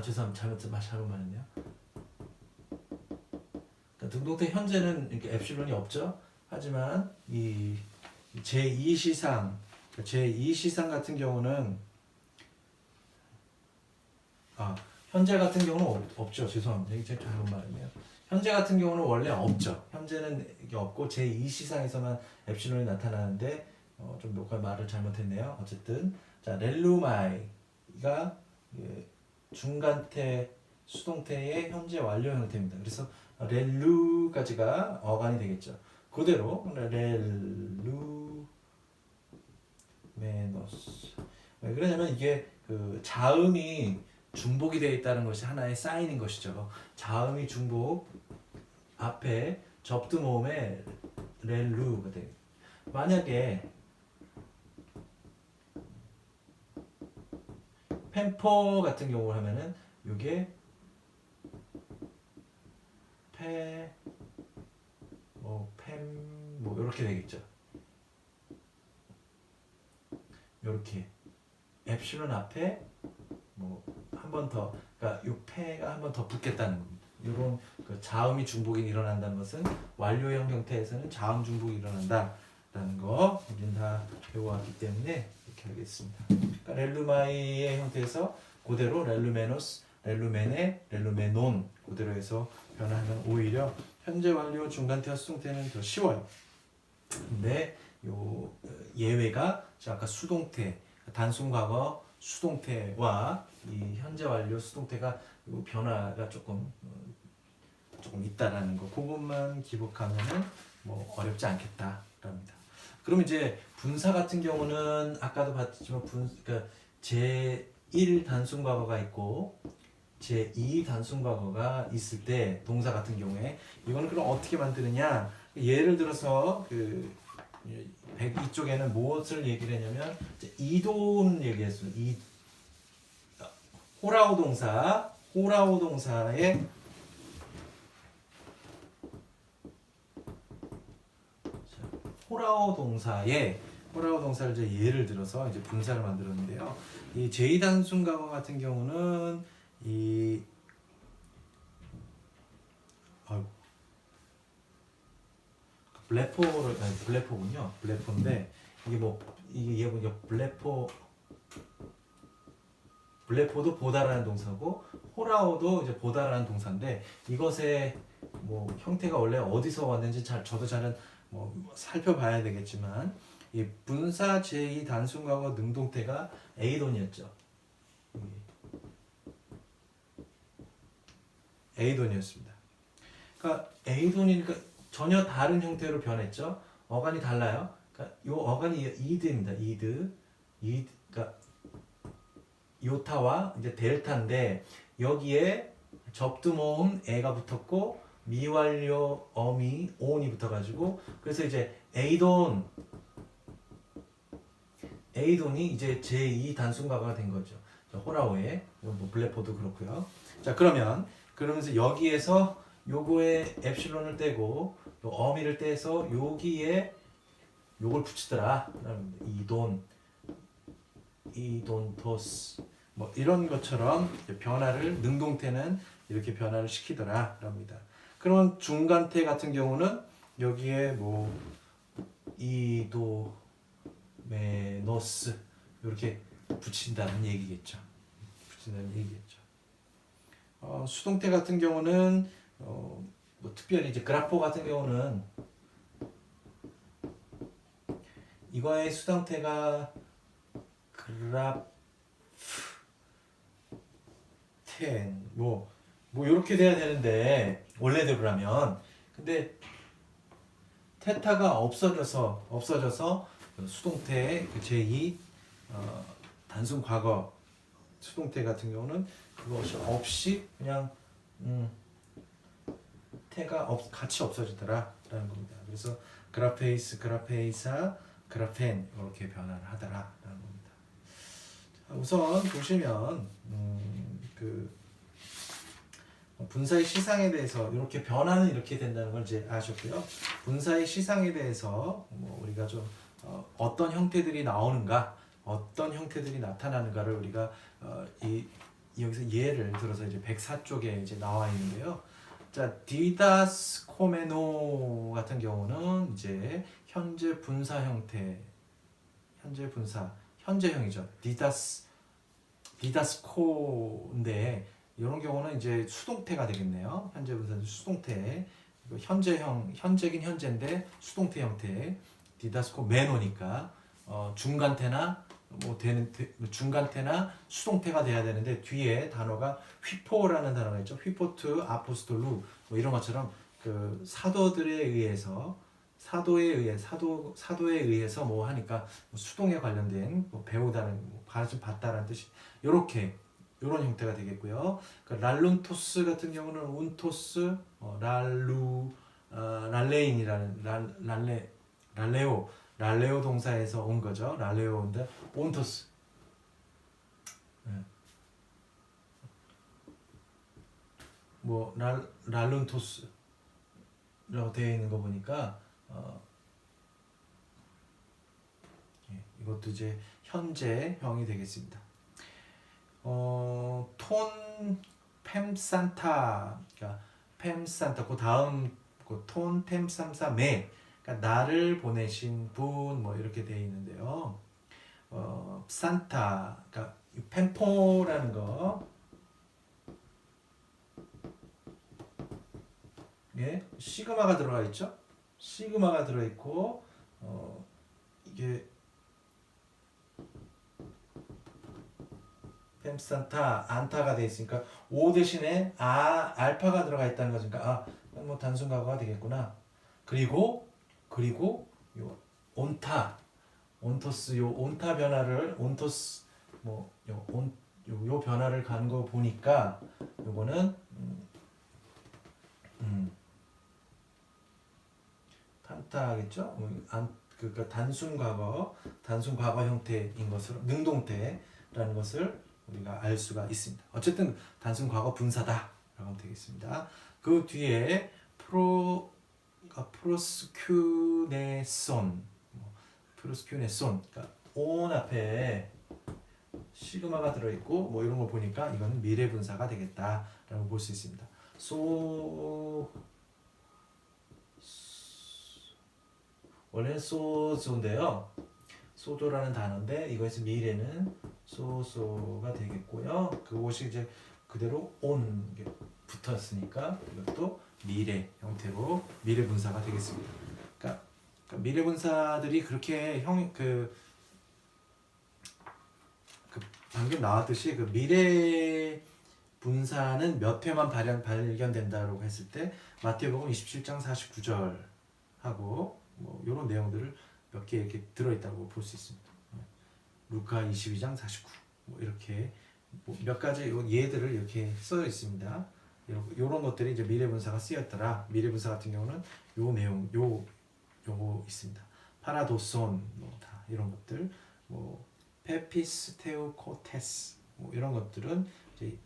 죄송합니다. 잘못 말했네요. 그러니까 능동태 현재는 이렇게 엡실론이 없죠. 하지만 이 제2시상 같은 경우는 현재 같은 경우는 없죠. 죄송합니다. 이게 제가 잘못 말했네요. 현재 같은 경우는 원래 없죠. 현재는 이게 없고 제2시상에서만 엡실론이 나타나는데 좀 녹화 말을 잘못했네요. 어쨌든 자 렐루마이가 중간태 수동태의 현재 완료 형태입니다. 그래서 렐루까지가 어간이 되겠죠. 그대로 렐루메노스. 왜 그러냐면 이게 그 자음이 중복이 되어 있다는 것이 하나의 사인인 것이죠. 자음이 중복 앞에 접두 모음에 렐루가 됩니다. 만약에 펜퍼 같은 경우를 하면은 요게 페, 뭐 이렇게 되겠죠. 요렇게 엡실론 앞에 뭐 한 번 더, 그러니까 요 패가 한 번 더 붙겠다는 겁니다. 이런 그 자음이 중복이 일어난다는 것은 완료형 형태에서는 자음 중복이 일어난다라는 거 우리는 다 배워왔기 때문에 이렇게 하겠습니다. 그러니까 렐루마이의 형태에서 그대로 렐루메노스, 렐루메네, 렐루메논 그대로 해서 변화하면 오히려 현재 완료 중간태와 수동태는 더 쉬워요. 근데 요 예외가 아까 수동태, 단순 과거 수동태와 이 현재 완료 수동태가 요 변화가 조금 있다라는 거. 그것만 기억하면은 뭐 어렵지 않겠다랍니다. 그럼 이제 분사 같은 경우는 아까도 봤지만 그러니까 제1 단순 과거가 있고 제2 단순 과거가 있을 때 동사 같은 경우에 이거는 그럼 어떻게 만드느냐? 예를 들어서 이쪽에는 무엇을 얘기를 했냐면 이동 얘기했어요. 호라우 동사의 호라우 동사를 이제 예를 들어서 이제 분사를 만들었는데요. 이 제2단순 과거 같은 경우는 블레포군요. 블레포인데 이게 블레포도 보다라는 동사고 호라오도 이제 보다라는 동사인데 이것의 뭐 형태가 원래 어디서 왔는지 저도 잘은 뭐 살펴봐야 되겠지만 이 분사 제2 단순 과거 능동태가 에이돈이었죠. 에이돈이었습니다. 그러니까 에이돈이니까 전혀 다른 형태로 변했죠. 어간이 달라요. 그러니까 요 어간이 이드입니다. 그러니까 요타와 이제 델타인데 여기에 접두모음 에가 붙었고 미완료 어미 온이 붙어가지고 그래서 이제 에이돈이 이제 제2 단순 과거가 된 거죠. 호라오의 뭐 블레포도 그렇고요. 자 그러면서 여기에서 요거에 엡실론을 떼고 요 어미를 떼서 여기에 요걸 붙이더라. 이돈 토스 뭐 이런 것처럼 변화를 능동태는 이렇게 변화를 시키더라랍니다. 그러면 중간태 같은 경우는 여기에 뭐 이도메노스 이렇게 붙인다는 얘기겠죠. 수동태 같은 경우는 뭐 특별히 이제 그라포 같은 경우는 이거의 수동태가 그라프텐 뭐 이렇게 돼야 되는데 원래대로라면 근데 테타가 없어져서 수동태의 그 제2 단순 과거 수동태 같은 경우는 그것이 없이 그냥 태가 같이 없어지더라라는 겁니다. 그래서 그라페이스, 그라페이사, 그라펜 이렇게 변화를 하더라라는 겁니다. 자, 우선 보시면 분사의 시상에 대해서 이렇게 변화는 이렇게 된다는 걸 이제 아셨고요. 분사의 시상에 대해서 뭐 우리가 좀 어떤 형태들이 나오는가, 어떤 형태들이 나타나는가를 우리가 여기서 예를 들어서 이제 104쪽에 이제 나와 있는데요. 자, 디다스코메노 같은 경우는 이제 현재 분사 형태, 현재형이죠. 디다스코인데 이런 경우는 이제 수동태가 되겠네요. 현재 분사는 수동태. 현재긴 현재인데 수동태 형태. 디다스코메노니까 중간태나 중간태나 수동태가 돼야 되는데 뒤에 단어가 휘포라는 단어가 있죠. 휘포트, 아포스톨루 뭐 이런 것처럼 그 사도에 의해서 뭐 하니까 수동에 관련된 뭐 배우다는 가르침 받다라는 뜻이 이런 형태가 되겠고요. 그러니까 랄룬토스 같은 경우는 운토스, 랄레인이라는 랄레오 동사에서 온 거죠. 랄레오인데 온토스. 뭐 랄룬토스라고 되어 있는 거 보니까 이것도 이제 현재형이 되겠습니다. 톤 팸산타, 그러니까 팸산타 그 다음 톤 템삼사 메, 그러니까 나를 보내신 분 뭐 이렇게 되어 있는데요. 산타, 그러니까 펜포라는 거, 예, 시그마가 들어가 있죠. 시그마가 들어 있고 이게 펜산타 안타가 돼 있으니까 O 대신에 알파가 들어가 있다는 거죠. 그러니까 뭐 단순 과거가 되겠구나. 그리고 요 온타 온토스, 요 온타 변화를 온토스 요 변화를 간 거 보니까 요거는 판타겠죠? 그러니까 단순 과거 형태인 것으로 능동태라는 것을 우리가 알 수가 있습니다. 어쨌든 단순 과거 분사다라고 하면 되겠습니다. 그 뒤에 프로스큐네손, 그러니까 온 앞에 시그마가 들어있고 뭐 이런 거 보니까 이거는 미래 분사가 되겠다라고 볼 수 있습니다. 원래는 소조인데요. 소조라는 단어인데 이것이 미래는 소소가 되겠고요. 그것이 이제 그대로 온 붙었으니까 이것도 미래 형태로 미래 분사가 되겠습니다. 그러니까 미래 분사들이 그렇게 방금 나왔듯이 그 미래 분사는 몇 회만 발견된다라고 했을 때 마태복음 27장 49절 하고 뭐 이런 내용들을 몇 개 이렇게 들어있다고 볼 수 있습니다. 루카 22장 49 뭐 이렇게 몇 가지 예들을 이렇게 써 있습니다. 이런 것들이 이제 미래 분사가 쓰였더라. 미래 분사 같은 경우는 요 내용 요거 있습니다. 파라도손 뭐 다 이런 것들 뭐 페피스테오코테스 뭐 이런 것들은 이제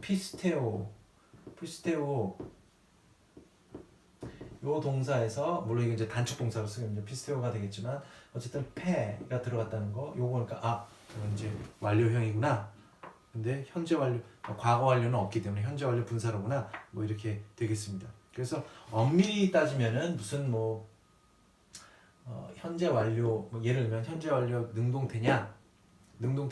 피스테오 요 동사에서 물론 이게 이제 단축 동사로 쓰면 피스테오가 되겠지만 어쨌든 페가 들어갔다는 거 요거 그러니까 이건 이제 완료형이구나. 근데 현재 완료 과거 완료는 없기 때문에 현재 완료 분사로구나 뭐 이렇게 되겠습니다. 그래서 엄밀히 따지면은 무슨 현재 완료 예를 들면 현재 완료 능동태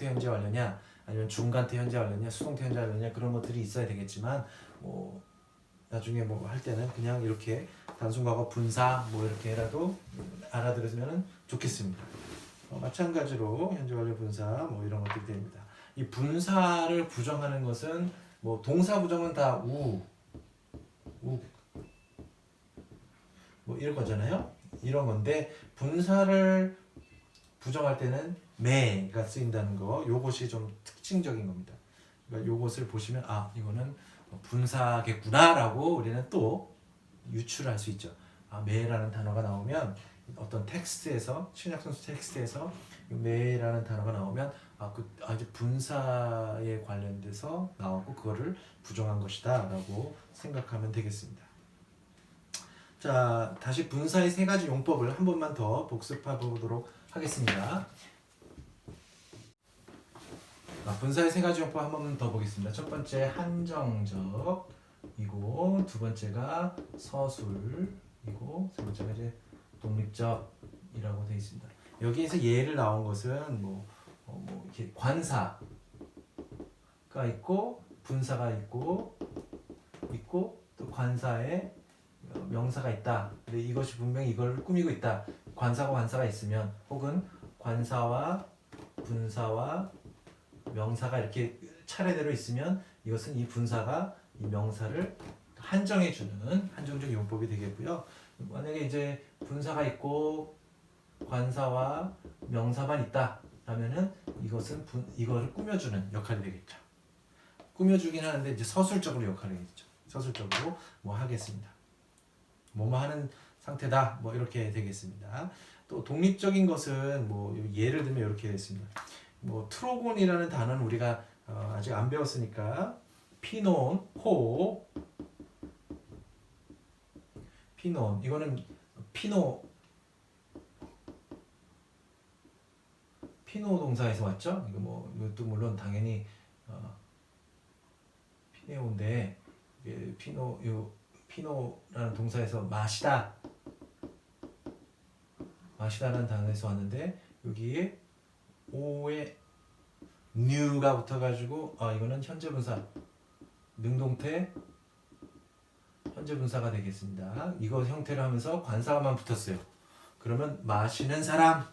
현재 완료냐 아니면 중간태 현재 완료냐 수동태 현재 완료냐 그런 것들이 있어야 되겠지만 나중에 할 때는 그냥 이렇게 단순 과거 분사 이렇게라도 알아들으면 좋겠습니다. 마찬가지로 현재 완료 분사 이런 것들이 됩니다. 이 분사를 부정하는 것은 동사 부정은 다 이런 거잖아요. 이런 건데 분사를 부정할 때는 매가 쓰인다는 거 요것이 좀 특징적인 겁니다. 그러니까 요것을 보시면 이거는 분사겠구나 라고 우리는 또 유출할 수 있죠. 매라는 단어가 나오면 어떤 텍스트에서 신약성서 텍스트에서 매라는 단어가 나오면 아주 분사에 관련돼서 나오고 그거를 부정한 것이다 라고 생각하면 되겠습니다. 자, 다시 분사의 세 가지 용법을 한 번만 더 복습해 보도록 하겠습니다. 분사의 세 가지 용법 한 번 더 보겠습니다. 첫 번째 한정적이고 두 번째가 서술이고 세 번째가 이제 독립적이라고 되어 있습니다. 여기에서 예를 나온 것은 이렇게 관사가 있고 분사가 있고 또 관사에 명사가 있다. 근데 이것이 분명히 이걸 꾸미고 있다. 관사가 있으면 혹은 관사와 분사와 명사가 이렇게 차례대로 있으면 이것은 이 분사가 이 명사를 한정해주는 한정적 용법이 되겠고요. 만약에 이제 분사가 있고 관사와 명사만 있다 라면은 이것은 이거를 꾸며주는 역할이 되겠죠. 꾸며주긴 하는데 이제 서술적으로 역할이 되겠죠. 서술적으로 하겠습니다. 하는 상태다 이렇게 되겠습니다. 또 독립적인 것은 예를 들면 이렇게 됐습니다. 트로곤이라는 단어는 우리가 아직 안 배웠으니까 피논, 호, 피논 이거는 피노 동사에서 왔죠? 이거 뭐 이것도 물론 당연히 피네오인데 이게 피노라는 동사에서 마시다라는 단어에서 왔는데 여기에 오에 new가 붙어가지고 이거는 현재 분사 능동태 현재 분사가 되겠습니다. 이거 형태로 하면서 관사만 붙었어요. 그러면 마시는 사람이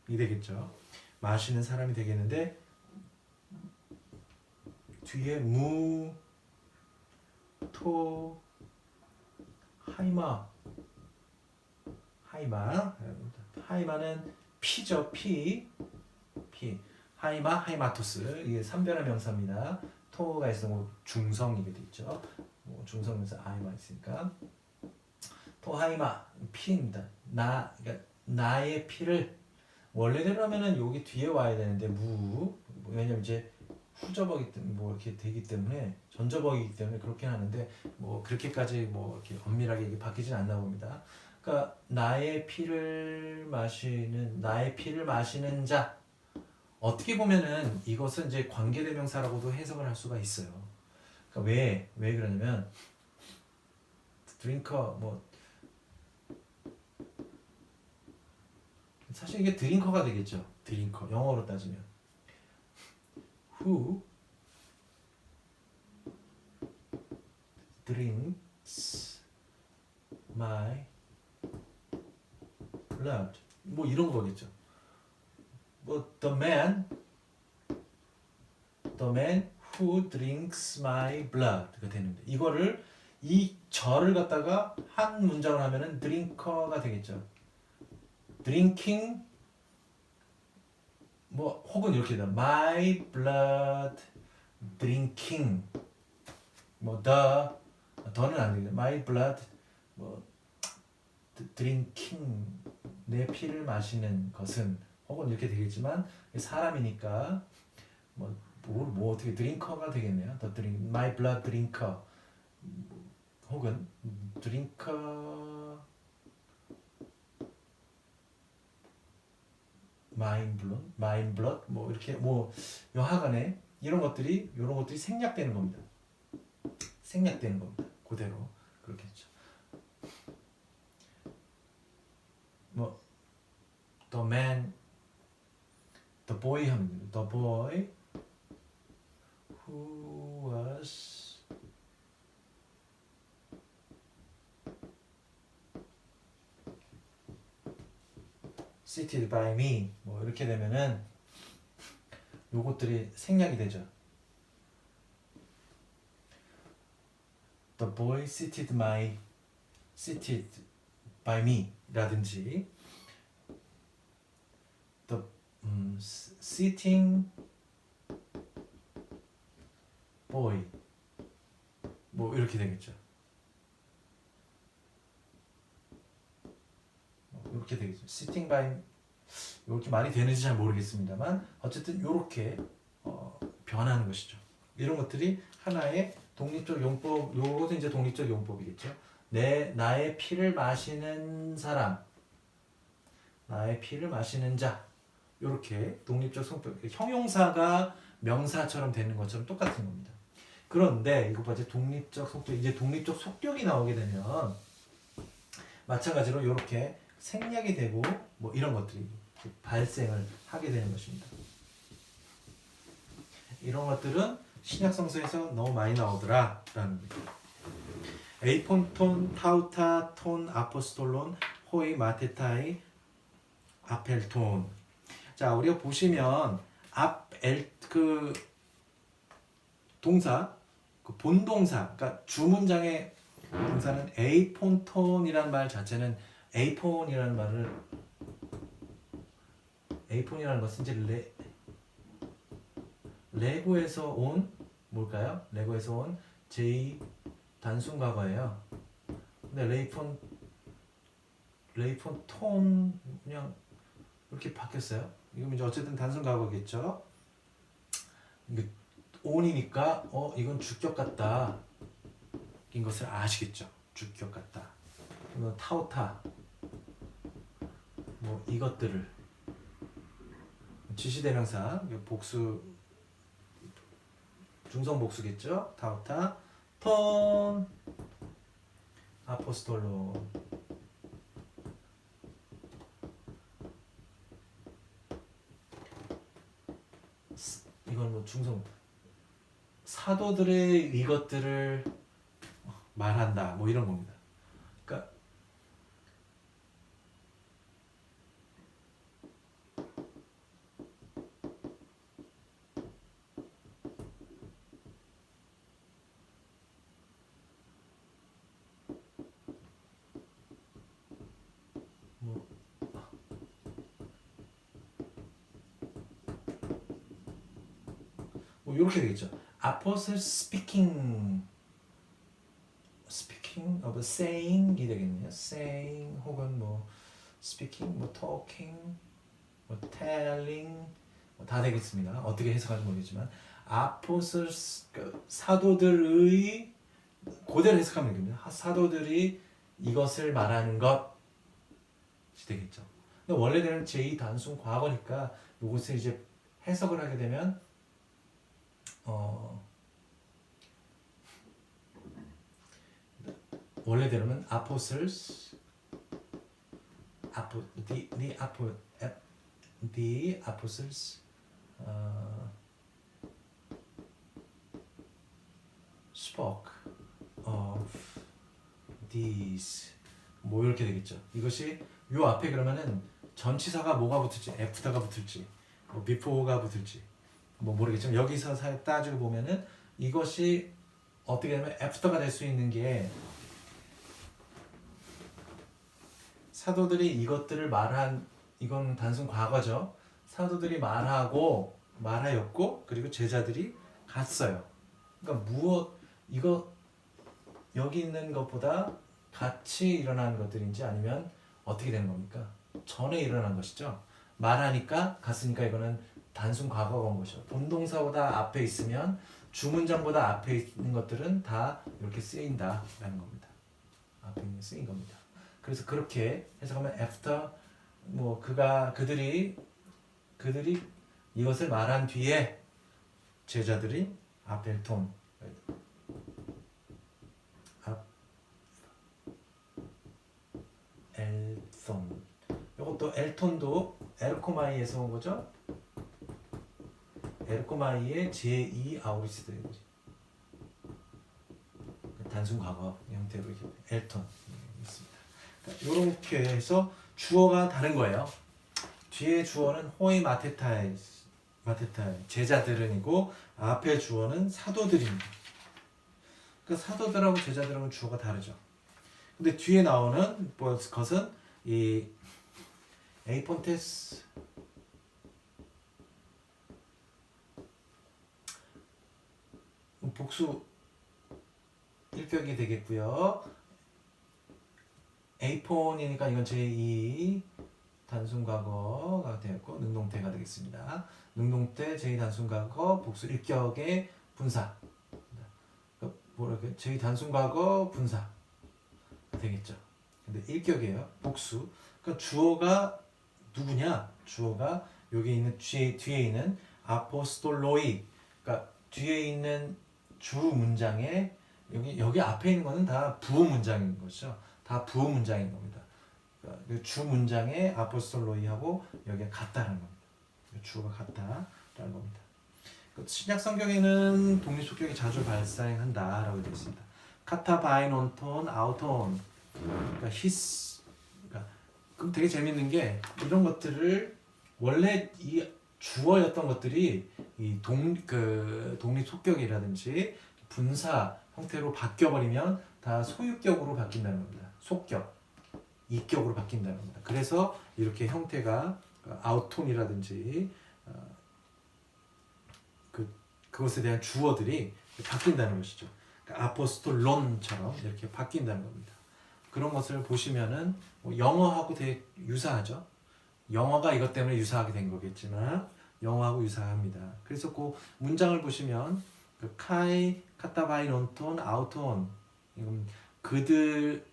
되겠죠. 마시는 사람이 되겠는데 뒤에 무, 토, 하이마는 피죠. 피 하이마토스 이게 삼변의 명사입니다. 토가 있어 뭐 중성이게 돼 있죠. 뭐 중성명사 하이마 있으니까 토 하이마 피입니다. 그러니까 나의 피를 원래대로 하면은 여기 뒤에 와야 되는데 왜냐면 이제 후접어기 때문에 뭐 이렇게 되기 때문에 전접어이기 때문에 그렇긴 하는데 뭐 그렇게까지 뭐 이렇게 엄밀하게 이게 바뀌진 않나 봅니다. 그러니까 나의 피를 마시는 자 어떻게 보면은 이것은 이제 관계대명사라고도 해석을 할 수가 있어요. 그러니까 왜 그러냐면 드링커 뭐 사실 이게 드링커가 되겠죠. 드링커 영어로 따지면 who drinks my blood 뭐 이런 거겠죠. 뭐 the man who drinks my blood가 되는데 이거를 이 절을 갖다가 한 문장을 하면은 drinker가 되겠죠. drinking 뭐 혹은 이렇게 되다 my blood drinking 뭐 더는 안 되겠네. my blood 뭐 drinking 내 피를 마시는 것은 혹은 이렇게 되겠지만 사람이니까 뭐 어떻게 드링커가 되겠네요. the drink my blood drinker 혹은 drinker mind blood 뭐 이렇게 뭐 여하간에 이런 것들이 생략되는 겁니다. 그대로 그렇게 했죠. 뭐 the boy 하면 됩니다. the boy who was seated by me 뭐 이렇게 되면은 요것들이 생략이 되죠. The boy seated by me 라든지 the sitting boy 뭐 이렇게 되겠죠. 이렇게 되겠죠. sitting by 이렇게 말이 되는지 잘 모르겠습니다만 어쨌든 이렇게 변하는 것이죠. 이런 것들이 하나의 독립적 용법, 요것도 이제 독립적 용법이겠죠. 나의 피를 마시는 사람, 나의 피를 마시는 자, 이렇게 독립적 성격, 형용사가 명사처럼 되는 것처럼 똑같은 겁니다. 그런데 이거 봐, 이제 독립적 속격이 나오게 되면 마찬가지로 이렇게 생략이 되고 뭐 이런 것들이 발생을 하게 되는 것입니다. 이런 것들은 신약성서에서 너무 많이 나오더라 라는 거예요. 에이폰톤, 타우타, 톤, 아포스톨론, 호이, 마테타이, 아펠톤. 자, 우리가 보시면 동사, 본동사, 그러니까 주문장의 동사는 에이폰톤이라는 말 자체는 에이폰이라는 것은 이제 레고에서 온 뭘까요? 레고에서 온 제2 단순 과거예요. 근데 레이폰 톤 그냥 이렇게 바뀌었어요. 이건 이제 어쨌든 단순 과거겠죠. on이니까 이건 주격 같다. 인 것을 아시겠죠? 주격 같다. 그러면 타오타 뭐 이것들을 지시대명사 복수 중성 복수겠죠? 타오타 톤 아포스톨로 이건 뭐 중성 사도들의 이것들을 말한다 뭐 이런 겁니다. 그러니까 뭐 이렇게 되겠죠. Apostles speaking of saying이 되겠네요. saying 혹은 뭐 speaking, 뭐 talking, 뭐 telling 뭐 다 되겠습니다. 어떻게 해석하는지 모르겠지만 apostles 그 사도들의 그대로 해석하면 되겠네요. 사도들이 이것을 말하는 것이 되겠죠. 근데 원래대로는 제2 단순 과거니까 이것을 이제 해석을 하게 되면 원래대로는 apostles the apostles spoke of these 뭐 이렇게 되겠죠. 이것이 요 앞에 그러면은 전치사가 뭐가 붙을지 after가 붙을지 뭐 before가 붙을지 뭐 모르겠지만 여기서 따지고 보면은 이것이 어떻게 되면 after가 될 수 있는 게 사도들이 이것들을 말한 이건 단순 과거죠. 사도들이 말하였고 그리고 제자들이 갔어요. 그러니까 이거 여기 있는 것보다 같이 일어난 것들인지 아니면 어떻게 되는 겁니까? 전에 일어난 것이죠. 말하니까 갔으니까 이거는 단순 과거가 온 것이죠. 본동사보다 앞에 있으면 주문장보다 앞에 있는 것들은 다 이렇게 쓰인다라는 겁니다. 앞에 있는 쓰인 겁니다. 그래서 그렇게 해석하면 after 뭐 그들이 이것을 말한 뒤에 제자들이 아펠톤 엘톤 이것도 엘톤도 에르코마이에서 온 거죠. 에르코마이의 제2 아우리스드 단순 과거 형태로 엘톤 있습니다. 이렇게 해서 주어가 다른 거예요. 뒤에 주어는 호이 마테타이 제자들은이고 앞에 주어는 사도들입니다. 그러니까 사도들하고 제자들하고는 주어가 다르죠. 근데 뒤에 나오는 것은 이 에이폰테스 복수 일격이 되겠고요. 에이폰이니까 이건 제2 단순 과거가 되었고 능동태가 되겠습니다. 능동태 제2 단순 과거 복수 일격의 분사. 제2 단순 과거 분사 되겠죠. 근데 일격이에요. 복수. 그러니까 주어가 누구냐? 주어가 여기 있는 뒤에 있는 아포스톨로이. 그러니까 뒤에 있는 주 문장에 여기 앞에 있는 거는 다 부호 문장인 거죠. 다 부호 문장인 겁니다. 그러니까 주 문장에 아포스톨로이하고 여기가 같다는 겁니다. 주어가 같다라는 겁니다. 신약 성경에는 독립속격이 자주 발생한다라고 되어 있습니다. 카타 바이논톤 아우톤 그러니까 그러니까 그럼 되게 재밌는 게 이런 것들을 원래 이 주어였던 것들이 이 독립속격이라든지 분사 형태로 바뀌어버리면 다 소유격으로 바뀐다는 겁니다. 속격, 이격으로 바뀐다는 겁니다. 그래서 이렇게 형태가 아우톤이라든지 그것에 대한 주어들이 바뀐다는 것이죠. 그러니까 아포스톨론처럼 이렇게 바뀐다는 겁니다. 그런 것을 보시면은 뭐 영어하고 되게 유사하죠. 영어가 이것 때문에 유사하게 된 거겠지만 영어하고 유사합니다. 그래서 그 문장을 보시면 그 카이 카타바이 논톤 아우톤 이건 그들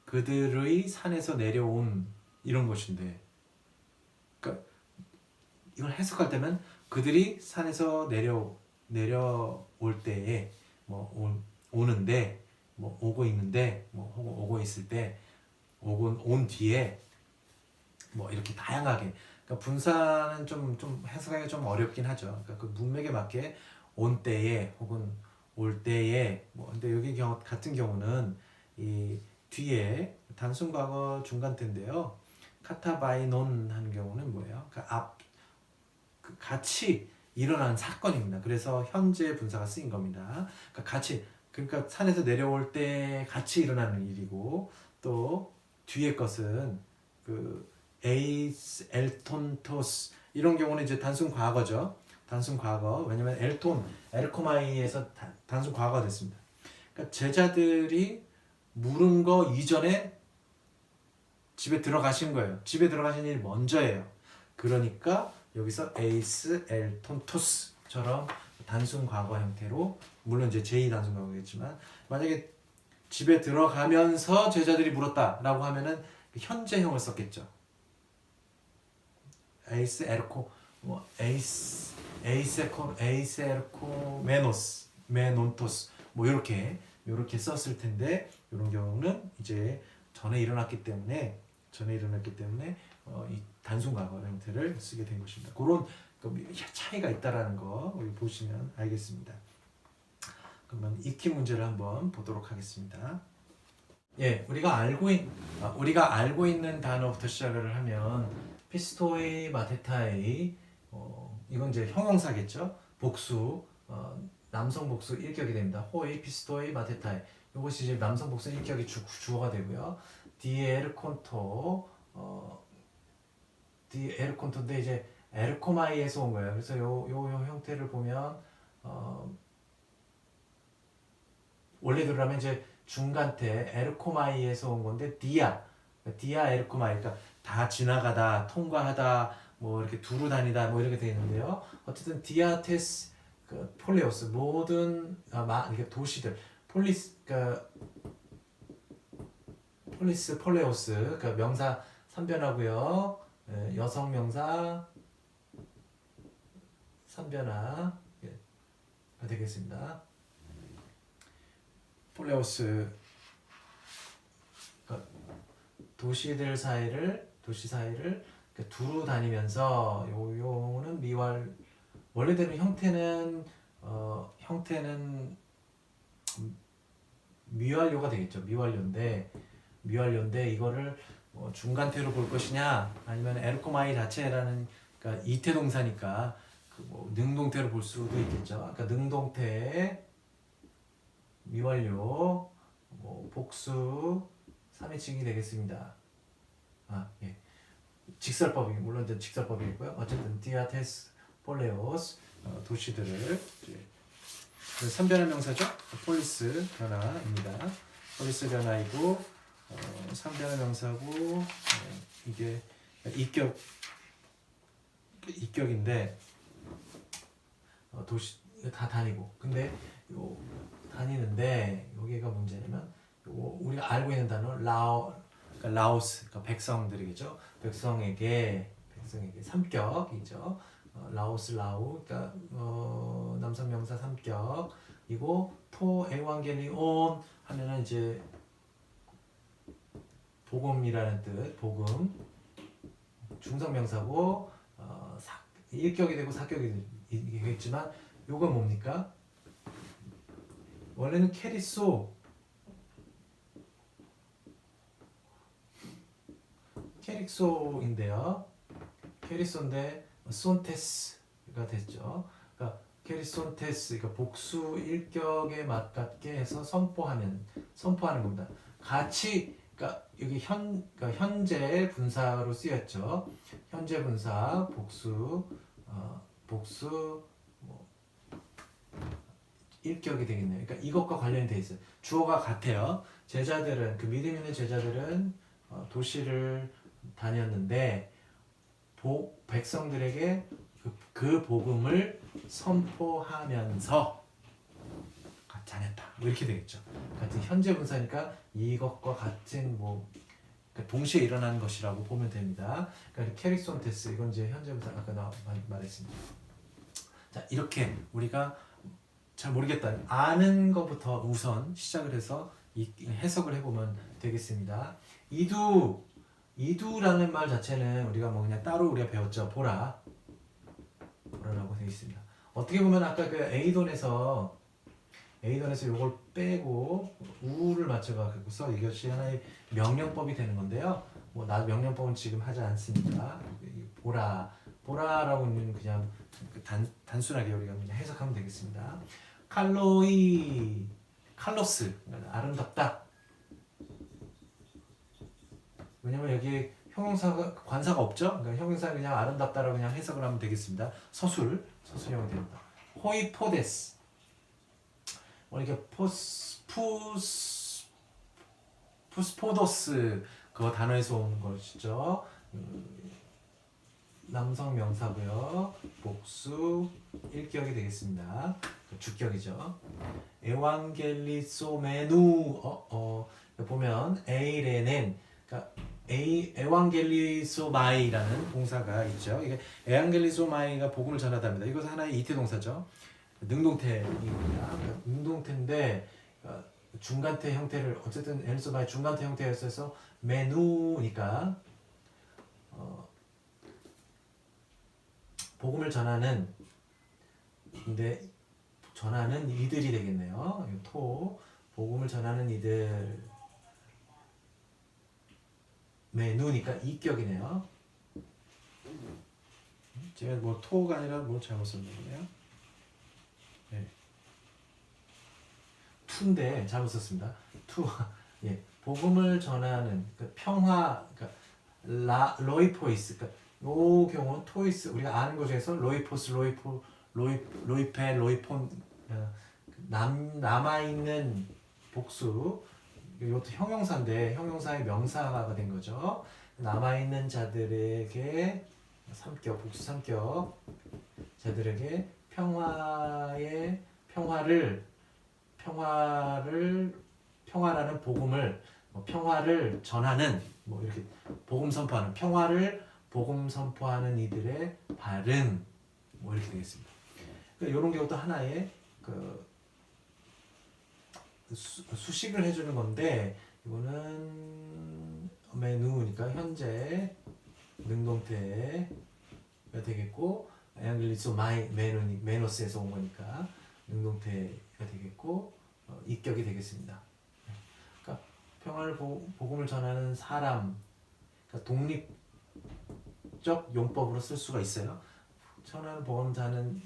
그들의 산에서 내려온 이런 것인데, 그러니까 이걸 해석할 때면 그들이 산에서 내려올 때에 뭐 오는데 뭐 오고 있는데 뭐 혹은 오고 있을 때 온 뒤에 뭐 이렇게 다양하게, 그러니까 분사는 좀 해석하기가 좀 어렵긴 하죠. 그러니까 그 문맥에 맞게 온 때에 혹은 올 때에 뭐 근데 여기 같은 경우는 이 뒤에 단순 과거 중간 때인데요. 카타바이논 하는 경우는 뭐예요? 그 같이 일어난 사건입니다. 그래서 현재 분사가 쓰인 겁니다. 그러니까 산에서 내려올 때 같이 일어나는 일이고, 또 뒤에 것은 그 에이스, 엘톤토스 이런 경우는 이제 단순 과거죠. 단순 과거. 왜냐면 에르코마이에서 단순 과거가 됐습니다. 그러니까 제자들이 물은 거 이전에 집에 들어가신 거예요. 집에 들어가신 일이 먼저예요. 그러니까 여기서 에이스, 엘톤토스처럼 단순 과거 형태로, 물론 이제 제2 단순 과거겠지만, 만약에 집에 들어가면서 제자들이 물었다라고 하면은 현재형을 썼겠죠. 에이스 에르코 뭐 에이스 에르코 메논토스 뭐 이렇게 썼을 텐데, 이런 경우는 이제 전에 일어났기 때문에 이 단순 과거 형태를 쓰게 된 것입니다. 그런 차이가 있다라는 거 보시면 알겠습니다. 그러면 익히 문제를 한번 보도록 하겠습니다. 예, 우리가 알고 있는 단어부터 시작을 하면 피스토이 마테타이, 이건 이제 형용사겠죠. 복수, 남성 복수 일격이 됩니다. 호이 피스토이 마테타이, 이것이 이제 남성 복수 일격이 주어가 되고요. 디에르콘토인데 이제 에르코마이에서 온 거예요. 그래서 요 형태를 보면 원래대로 하면 이제 중간태 에르코마이에서 온 건데 디아 에르코마이, 그러니까 다 지나가다, 통과하다, 뭐 이렇게 두루 다니다 뭐 이렇게 되어 있는데요. 어쨌든 디아테스 그 폴레오스 모든 이렇게 도시들 폴리스 폴레오스 그 명사 3변하고요. 여성 명사 3변화가 되겠습니다. 폴레오스 도시 사이를 두루 다니면서 요는 원래대로 형태는 미완료가 되겠죠. 미완료인데 이거를 중간태로 볼 것이냐, 아니면 에르코마이 자체라는, 그러니까 이태 동사니까 능동태로 볼 수도 있겠죠. 그러니까 능동태 미완료 복수 3인칭이 되겠습니다. 예. 물론 이제 직설법이고요. 어쨌든 디아테스 폴레오스 도시들을 3변화 명사죠. 폴리스 변화입니다. 폴리스 변화이고 3변화 명사고 이게 이격인데 도시 다 다니고, 근데 다니는데 여기가 문제냐면 우리가 알고 있는 단어 라오스, 그러니까 백성들이겠죠. 백성에게 삼격이죠. 그러니까 남성 명사 삼격이고, 토 에반겔리온 하면은 이제 복음이라는 뜻, 복음 중성 명사고 일격이 되고 사격이 되겠지만, 요건 뭡니까? 원래는 캐릭소인데요. 캐릭소인데 손테스가 됐죠. 그러니까 캐리손테스, 그러니까 복수 일격에 맞게 해서 선포하는 겁니다. 그러니까 여기 그러니까 현재 분사로 쓰였죠. 현재 분사 복수 일격이 되겠네요. 그러니까 이것과 관련이 돼 있어요. 주어가 같아요. 제자들은, 그 믿음 있는 제자들은 도시를 다녔는데 백성들에게 그 복음을 선포하면서 자녔다. 뭐 이렇게 되겠죠. 같은 현재 분사니까 이것과 같은 뭐 그러니까 동시에 일어나는 것이라고 보면 됩니다. 그러니까 캐릭손테스 이건 이제 현재 분사 아까 말했습니다. 자 이렇게 우리가 잘 모르겠다 아는 것부터 우선 시작을 해서 해석을 해보면 되겠습니다. 이두라는 말 자체는 우리가 뭐 그냥 따로 우리가 배웠죠. 보라라고 되어 있습니다. 어떻게 보면 아까 그 A돈에서 이걸 빼고 우를 맞춰가지고서 이것이 하나의 명령법이 되는 건데요. 뭐 나 명령법은 지금 하지 않습니다. 보라라고는 그냥 단순하게 우리가 그냥 해석하면 되겠습니다. 칼로스 아름답다. 왜냐면 여기 형용사가 관사가 없죠. 그러니까 형용사 그냥 아름답다라고 그냥 해석을 하면 되겠습니다. 서술형이 됩니다. 호이포데스 이렇게 푸스포도스 그 단어에서 온 것이죠. 남성 명사고요. 복수 1격이 되겠습니다. 주격이죠. 에완겔리소메누 보면 에이레넨 그러니까 에완겔리소마이라는 동사가 있죠. 이게 에완겔리소마이가 복음을 전하답니다. 이것은 하나의 이태 동사죠. 능동태입니다. 능동태인데 중간태 형태를 어쨌든 엘소마의 중간태 형태였어서 메누니까 복음을 전하는 이들이 되겠네요. 복음을 전하는 이들 메누니까 이격이네요. 제가 뭐 토가 아니라 뭐 잘못 썼네요. 네. 투인데 잘못 썼습니다. 예, 복음을 전하는 그 평화, 로이포이스, 요 경우 토이스 우리가 아는 것 중에서 로이포스, 로이페, 로이폰 남아 있는 복수 이것도 형용사인데 형용사의 명사가 된 거죠. 남아 있는 자들에게 복수 3격 자들에게 평화라는 복음을 평화를 전하는 뭐 이렇게 복음 선포하는 평화를 복음 선포하는 이들의 발은 뭐 이렇게 되겠습니다. 그러니까 이런 경우도 하나의 수식을 해주는 건데 이거는 메누니까 현재 능동태가 되겠고 앵글리소 메노스에서 온 거니까 능동태가 되겠고 이격이 되겠습니다. 그러니까 평화를 복음을 전하는 사람, 그러니까 독립적 용법으로 쓸 수가 있어요. 천하는 복음 자는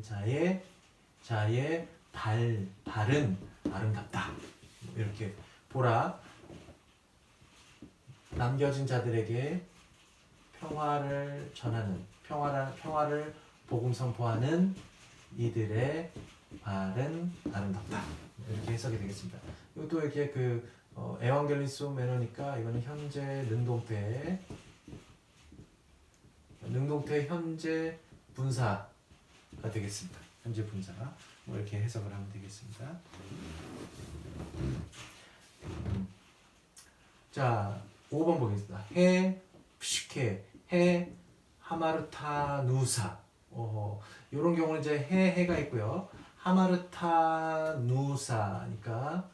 자의 발은 아름답다. 이렇게 보라 남겨진 자들에게 평화를 전하는 평화를 복음 선포하는 이들의 발은 아름답다. 이렇게 해석이 되겠습니다. 이것도 이렇게 에반겔리소 메노니까 이거는 현재 능동태 현재 분사가 되겠습니다. 현재 분사 뭐 이렇게 해석을 하면 되겠습니다. 자, 5번 보겠습니다. 해 하마르타누사. 이런 경우는 이제 해가 있고요. 하마르타누사니까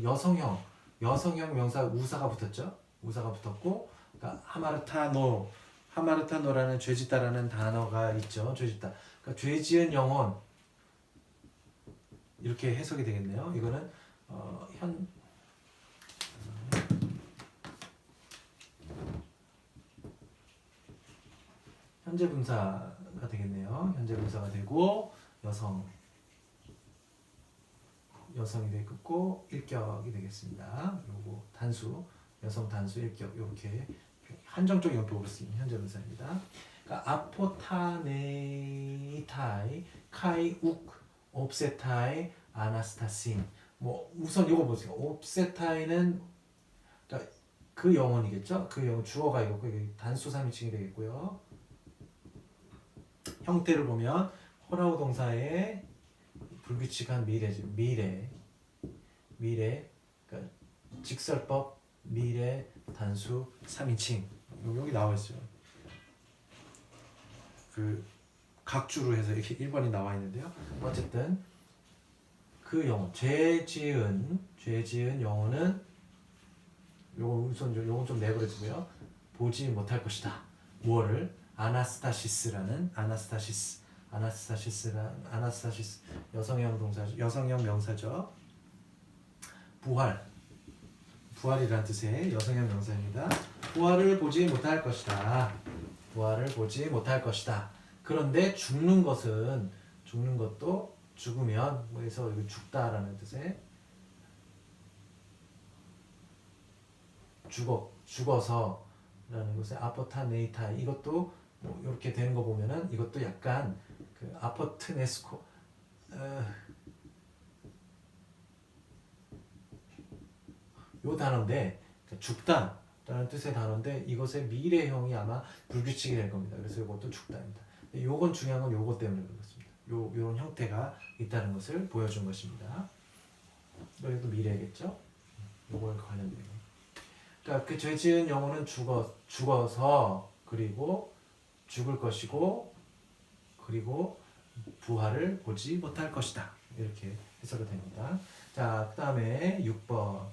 여성형 명사 우사가 붙었죠. 우사가 붙었고, 그러니까 하마르타노라는 죄짓다라는 단어가 있죠. 죄짓다. 그러니까 죄지은 영혼 이렇게 해석이 되겠네요. 이거는 현재 분사가 되겠네요. 현재 분사가 되고 여성이 되겠고 일격이 되겠습니다. 요거 여성 단수 일격 이렇게 한정적 용법으로 쓰인 현재 분사입니다. 그러니까 아포타네이타이 카이욱 옵세타이 아나스타신 뭐 우선 이거 보세요. 옵세타이는 그러니까 그 영혼이겠죠. 그 영혼 주어가 이거고 단수 3인칭이 되겠고요. 형태를 보면 호라우 동사의 불규칙한 미래죠. 미래, 그러니까 직설법, 미래, 단수, 3인칭 여기 나와 있어요. 그 각주로 해서 이렇게 1번이 나와 있는데요. 어쨌든 그 영어 죄 지은 영어는 요거 우선 요건 좀 내버려두고요. 보지 못할 것이다. 무엇을? 아나스타시스라는 아나스타시스 여성형 동사 여성형 명사죠. 부활이라는 뜻의 여성형 명사입니다. 부활을 보지 못할 것이다. 부활을 보지 못할 것이다. 그런데 죽는 것도 죽으면 그래서 죽다라는 뜻의 죽어서라는 것의 아포타네이타 이것도 뭐 이렇게 되는 거 보면은 이것도 약간 그 아포트네스코 요 단어인데 그러니까 죽다라는 뜻의 단어인데 이것의 미래형이 아마 불규칙이 될 겁니다. 그래서 이것도 죽다입니다. 요건 중요한 건 요것 때문에 그렇습니다. 요런 형태가 있다는 것을 보여준 것입니다. 여기도 미래겠죠? 요거에 관련된 거. 그러니까 그 죄 지은 영혼은 죽어서 그리고 죽을 것이고 그리고 부활을 보지 못할 것이다. 이렇게 해석이 됩니다. 자, 그 다음에 6번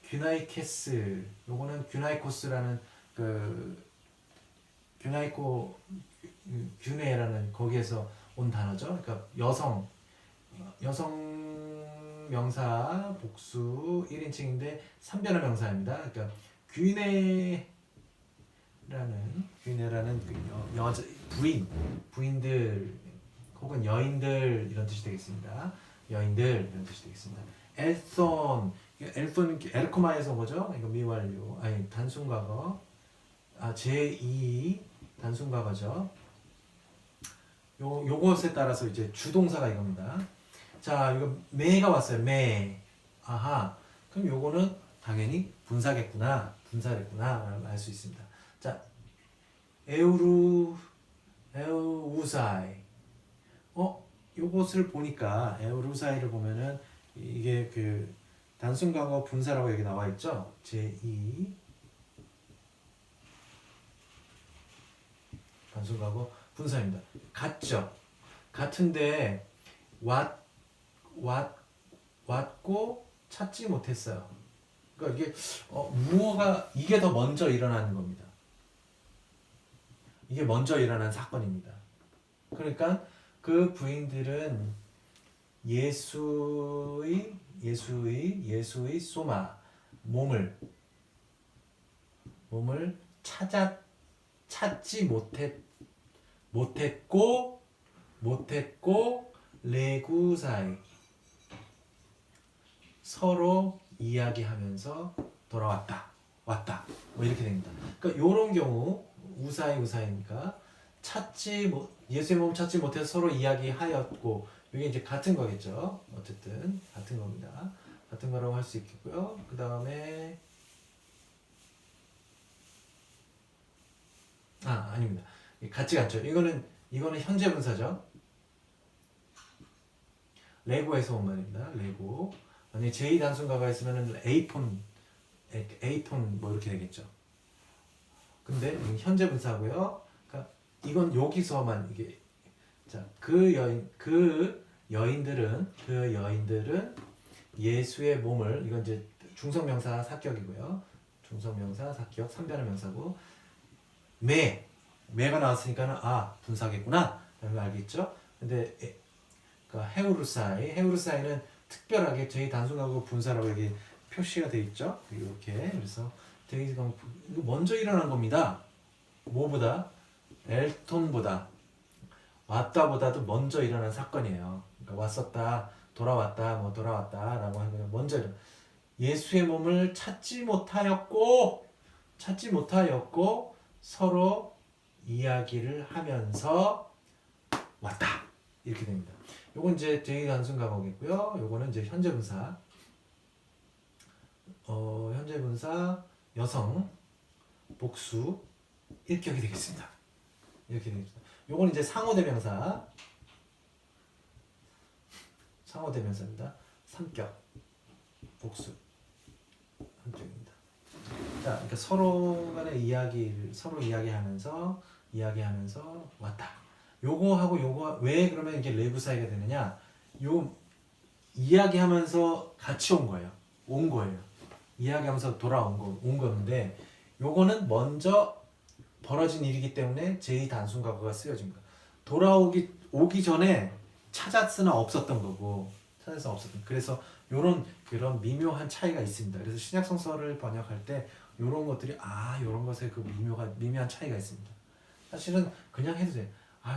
귀나이케스 요거는 귀나이코스라는 그 귀네라는 거기에서 온 단어죠. 그러니까 여성 명사 복수 1인칭인데 3변화 명사입니다. 그러니까 귀네라는 그 여자 부인들 혹은 여인들 이런 뜻이 되겠습니다. 여인들 이런 뜻이 되겠습니다. 엘손 에르코마에서 뭐죠? 이거 미완료 아니 단순과거 제2 단순과거죠. 요것에 따라서 이제 주동사가 이겁니다. 자, 이거 매가 왔어요. 매. 아하. 그럼 요거는 당연히 분사겠구나. 분사겠구나. 알 수 있습니다. 자, 에우루사이. 요것을 보니까 에우루사이를 보면은 이게 그 단순과거 분사라고 여기 나와 있죠. 제2 단순과거 분사입니다. 같죠. 같은데 왔고 찾지 못했어요. 그러니까 이게 무엇가 이게 더 먼저 일어나는 겁니다. 이게 먼저 일어난 사건입니다. 그러니까 그 부인들은 예수의 소마 몸을 찾지 못했고 레구사이 서로 이야기하면서 왔다 뭐 이렇게 됩니다. 그러니까 이런 경우 우사이니까 예수의 몸 찾지 못해서 서로 이야기하였고 이게 이제 같은 거겠죠. 어쨌든 같은 겁니다. 같은 거라고 할 수 있겠고요. 그 다음에 아닙니다. 같지 않죠. 이거는 현재 분사죠. 레고에서 온 말입니다. 레고. 만약에 제2 단순가가 있으면은 에이폰 뭐 이렇게 되겠죠. 근데 현재 분사고요. 그러니까 이건 여기서만 이게 그 여인들은 예수의 몸을 이건 이제 중성명사 사격이고요. 중성명사 사격 3변화 명사고 매가 나왔으니까는 분사겠구나 라는 걸 알겠죠. 근데 헤우르사이는 특별하게 제2 단순하고 분사라고 여기 표시가 되어 있죠. 이렇게 그래서 되게 이거 먼저 일어난 겁니다. 뭐보다 엘톤보다 왔다보다도 먼저 일어난 사건이에요. 그러니까 왔었다, 돌아왔다라고 하는 거는 먼저 예수의 몸을 찾지 못하였고 서로 이야기를 하면서 왔다 이렇게 됩니다. 요건 이제 제2 단순 과거겠고요. 요거는 이제 현재 분사. 현재 분사 여성 복수 일격이 되겠습니다. 이렇게 되겠습니다. 요건 이제 상호대명사입니다. 삼격 복수 한쪽입니다. 자, 그러니까 서로 간의 이야기를 서로 이야기하면서 왔다. 요거하고 요거 왜 그러면 이게 레부 사이가 되느냐? 요 이야기하면서 같이 온 거예요. 이야기하면서 온 건데 요거는 먼저 벌어진 일이기 때문에 제2단순과거가 쓰여진 거야. 오기 전에 찾았으나 없었던 거고 그래서 그런 미묘한 차이가 있습니다. 그래서 신약성서를 번역할 때 요런 것들이 요런 것에 그 미묘한 차이가 있습니다. 사실은 그냥 해도 돼.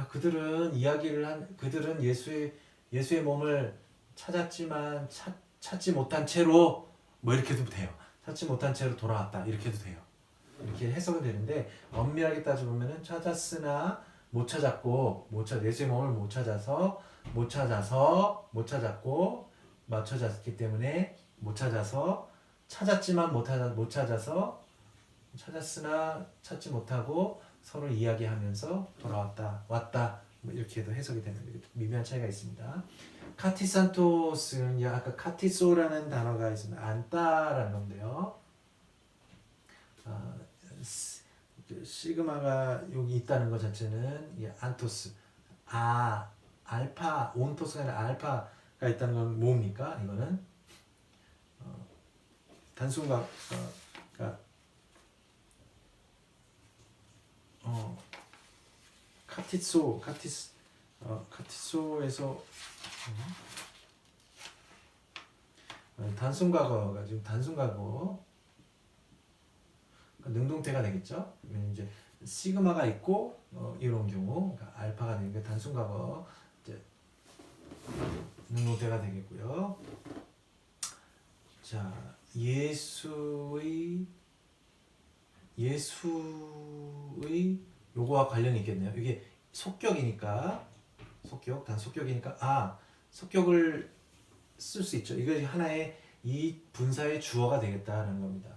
그들은 그들은 예수의 몸을 찾았지만 찾지 못한 채로 뭐 이렇게 해도 돼요. 찾지 못한 채로 돌아왔다 이렇게 해도 돼요. 이렇게 해석은 되는데 엄밀하게 따져보면은 찾았으나 못 찾았고 예수의 몸을 못 찾았고 못 찾았기 때문에 못 찾아서 찾았지만 못 찾아서 찾았으나 찾지 못하고 서로 이야기하면서 왔다 뭐 이렇게도 해석이 되는 미묘한 차이가 있습니다. 카티산토스는 아까 카티소라는 단어가 있습니다. 안다라는 건데요. 시그마가 여기 있다는 것 자체는 안토스 알파 온토스가 아니라 알파가 있다는 건 뭡니까? 이거는 단순과 카티소에서 단순과거가 지금 단순과거 능동태가 되겠죠. 이제 시그마가 있고 이런 경우 그러니까 알파가 되니까 단순과거 이제 능동태가 되겠고요. 자, 예수의 요거와 관련이 있겠네요. 이게 속격이니까 속격을 쓸 수 있죠. 이거 하나의 이 분사의 주어가 되겠다는 겁니다.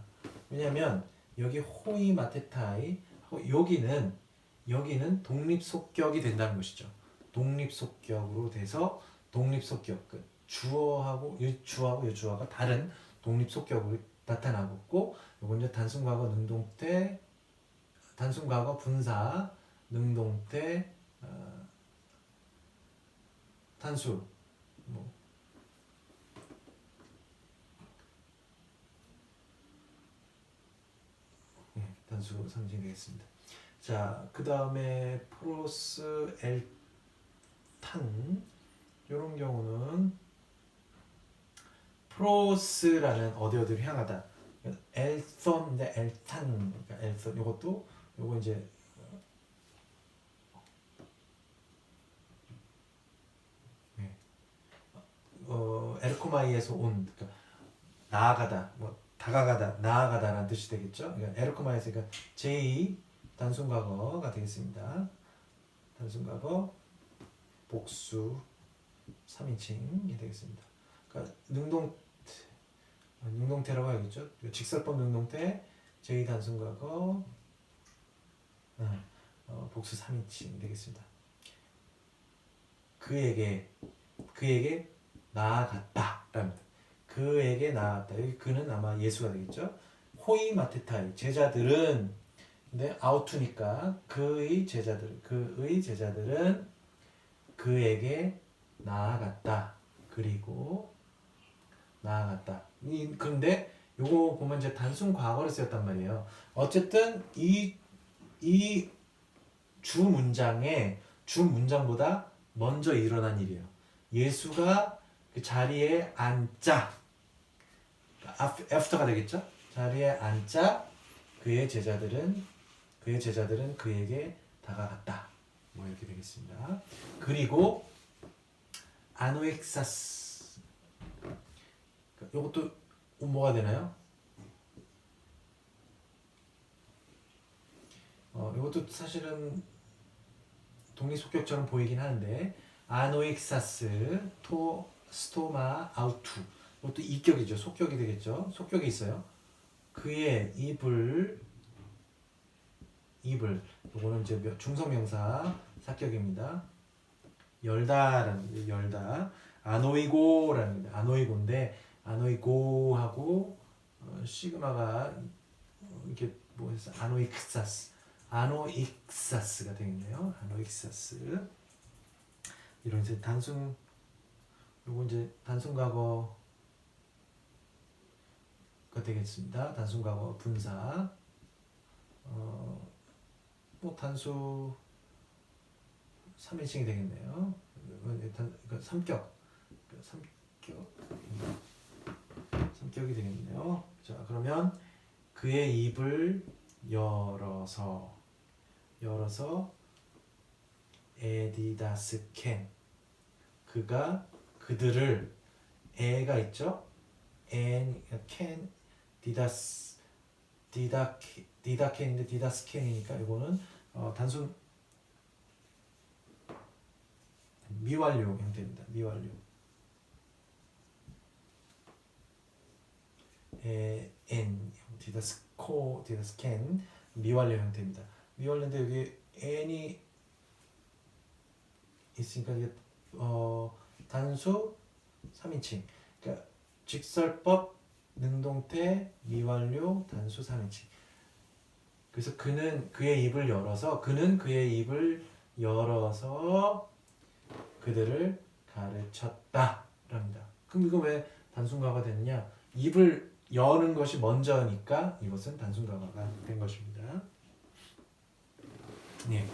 왜냐하면 여기 호이 마테타이 여기는 독립속격이 된다는 것이죠. 독립속격으로 돼서 독립속격 주어하고 이 주어가 다른 독립속격으로 나타나고 요건 이제 단순과거 능동태 단순과거 분사 능동태 단수 단수 상징이 되겠습니다. 자, 그 다음에 프로스 엘탄 이런 경우는 프로스라는 어디를 향하다 엘선인데 엘탄 그러니까 엘선 요거 이제 에르코마이에서 온 그러니까 나아가다 나아가다라는 뜻이 되겠죠. 그러니까 에르코마이에서 그러니까 제2 단순과거가 되겠습니다. 단순과거 복수 3인칭이 되겠습니다. 그러니까 능동태라고 하겠죠. 직설법 능동태 제2 단순과거 복수 3인칭 되겠습니다. 그에게 나아갔다랍니다. 그에게 나아갔다. 여기 그는 아마 예수가 되겠죠. 호이 마테타이 제자들은 근데 아우투니까 그의 제자들은 그에게 나아갔다. 그리고 나아갔다. 그런데 요거 보면 이제 단순 과거를 쓰였단 말이에요. 어쨌든 이 주 문장보다 먼저 일어난 일이에요. 예수가 그 자리에 앉자. 애프터가 되겠죠? 자리에 앉자. 그의 제자들은 그에게 다가갔다. 뭐 이렇게 되겠습니다. 그리고 아노엑사스. 이것도 뭐가 되나요? 이것도 사실은 독립속격처럼 보이긴 하는데 아노익사스 스토마 아우투 이것도 이격이죠. 속격이 되겠죠. 속격이 있어요. 그의 입을 이거는 이제 중성명사 사격입니다. 열다라는 게 열다. 아노이고라는 게 아노이고인데 아노이고하고 시그마가 이렇게 뭐 해서 아노익사스가 되겠네요. 아노익사스. 이런 이제 요거 이제 단순 과거가 되겠습니다. 단순 과거 분사. 뭐 단수 3인칭이 되겠네요. 삼격이 되겠네요. 자, 그러면 그의 입을 열어서 에디다스 그가 그들을 에가 있죠? 캔 디다켄인데 디다스켄이니까 이거는 단순 미완료 형태입니다. 미완료. 디다스켄 미완료 형태입니다. 미완료인데 여기 n이 있으니까 이게 단수 3인칭. 그러니까 직설법 능동태 미완료 단수 3인칭. 그래서 그의 입을 열어서 그들을 가르쳤다 랍니다. 그럼 이거 왜 단순가가 됐느냐? 입을 여는 것이 먼저니까 이것은 단순가가 된 것입니다. 네.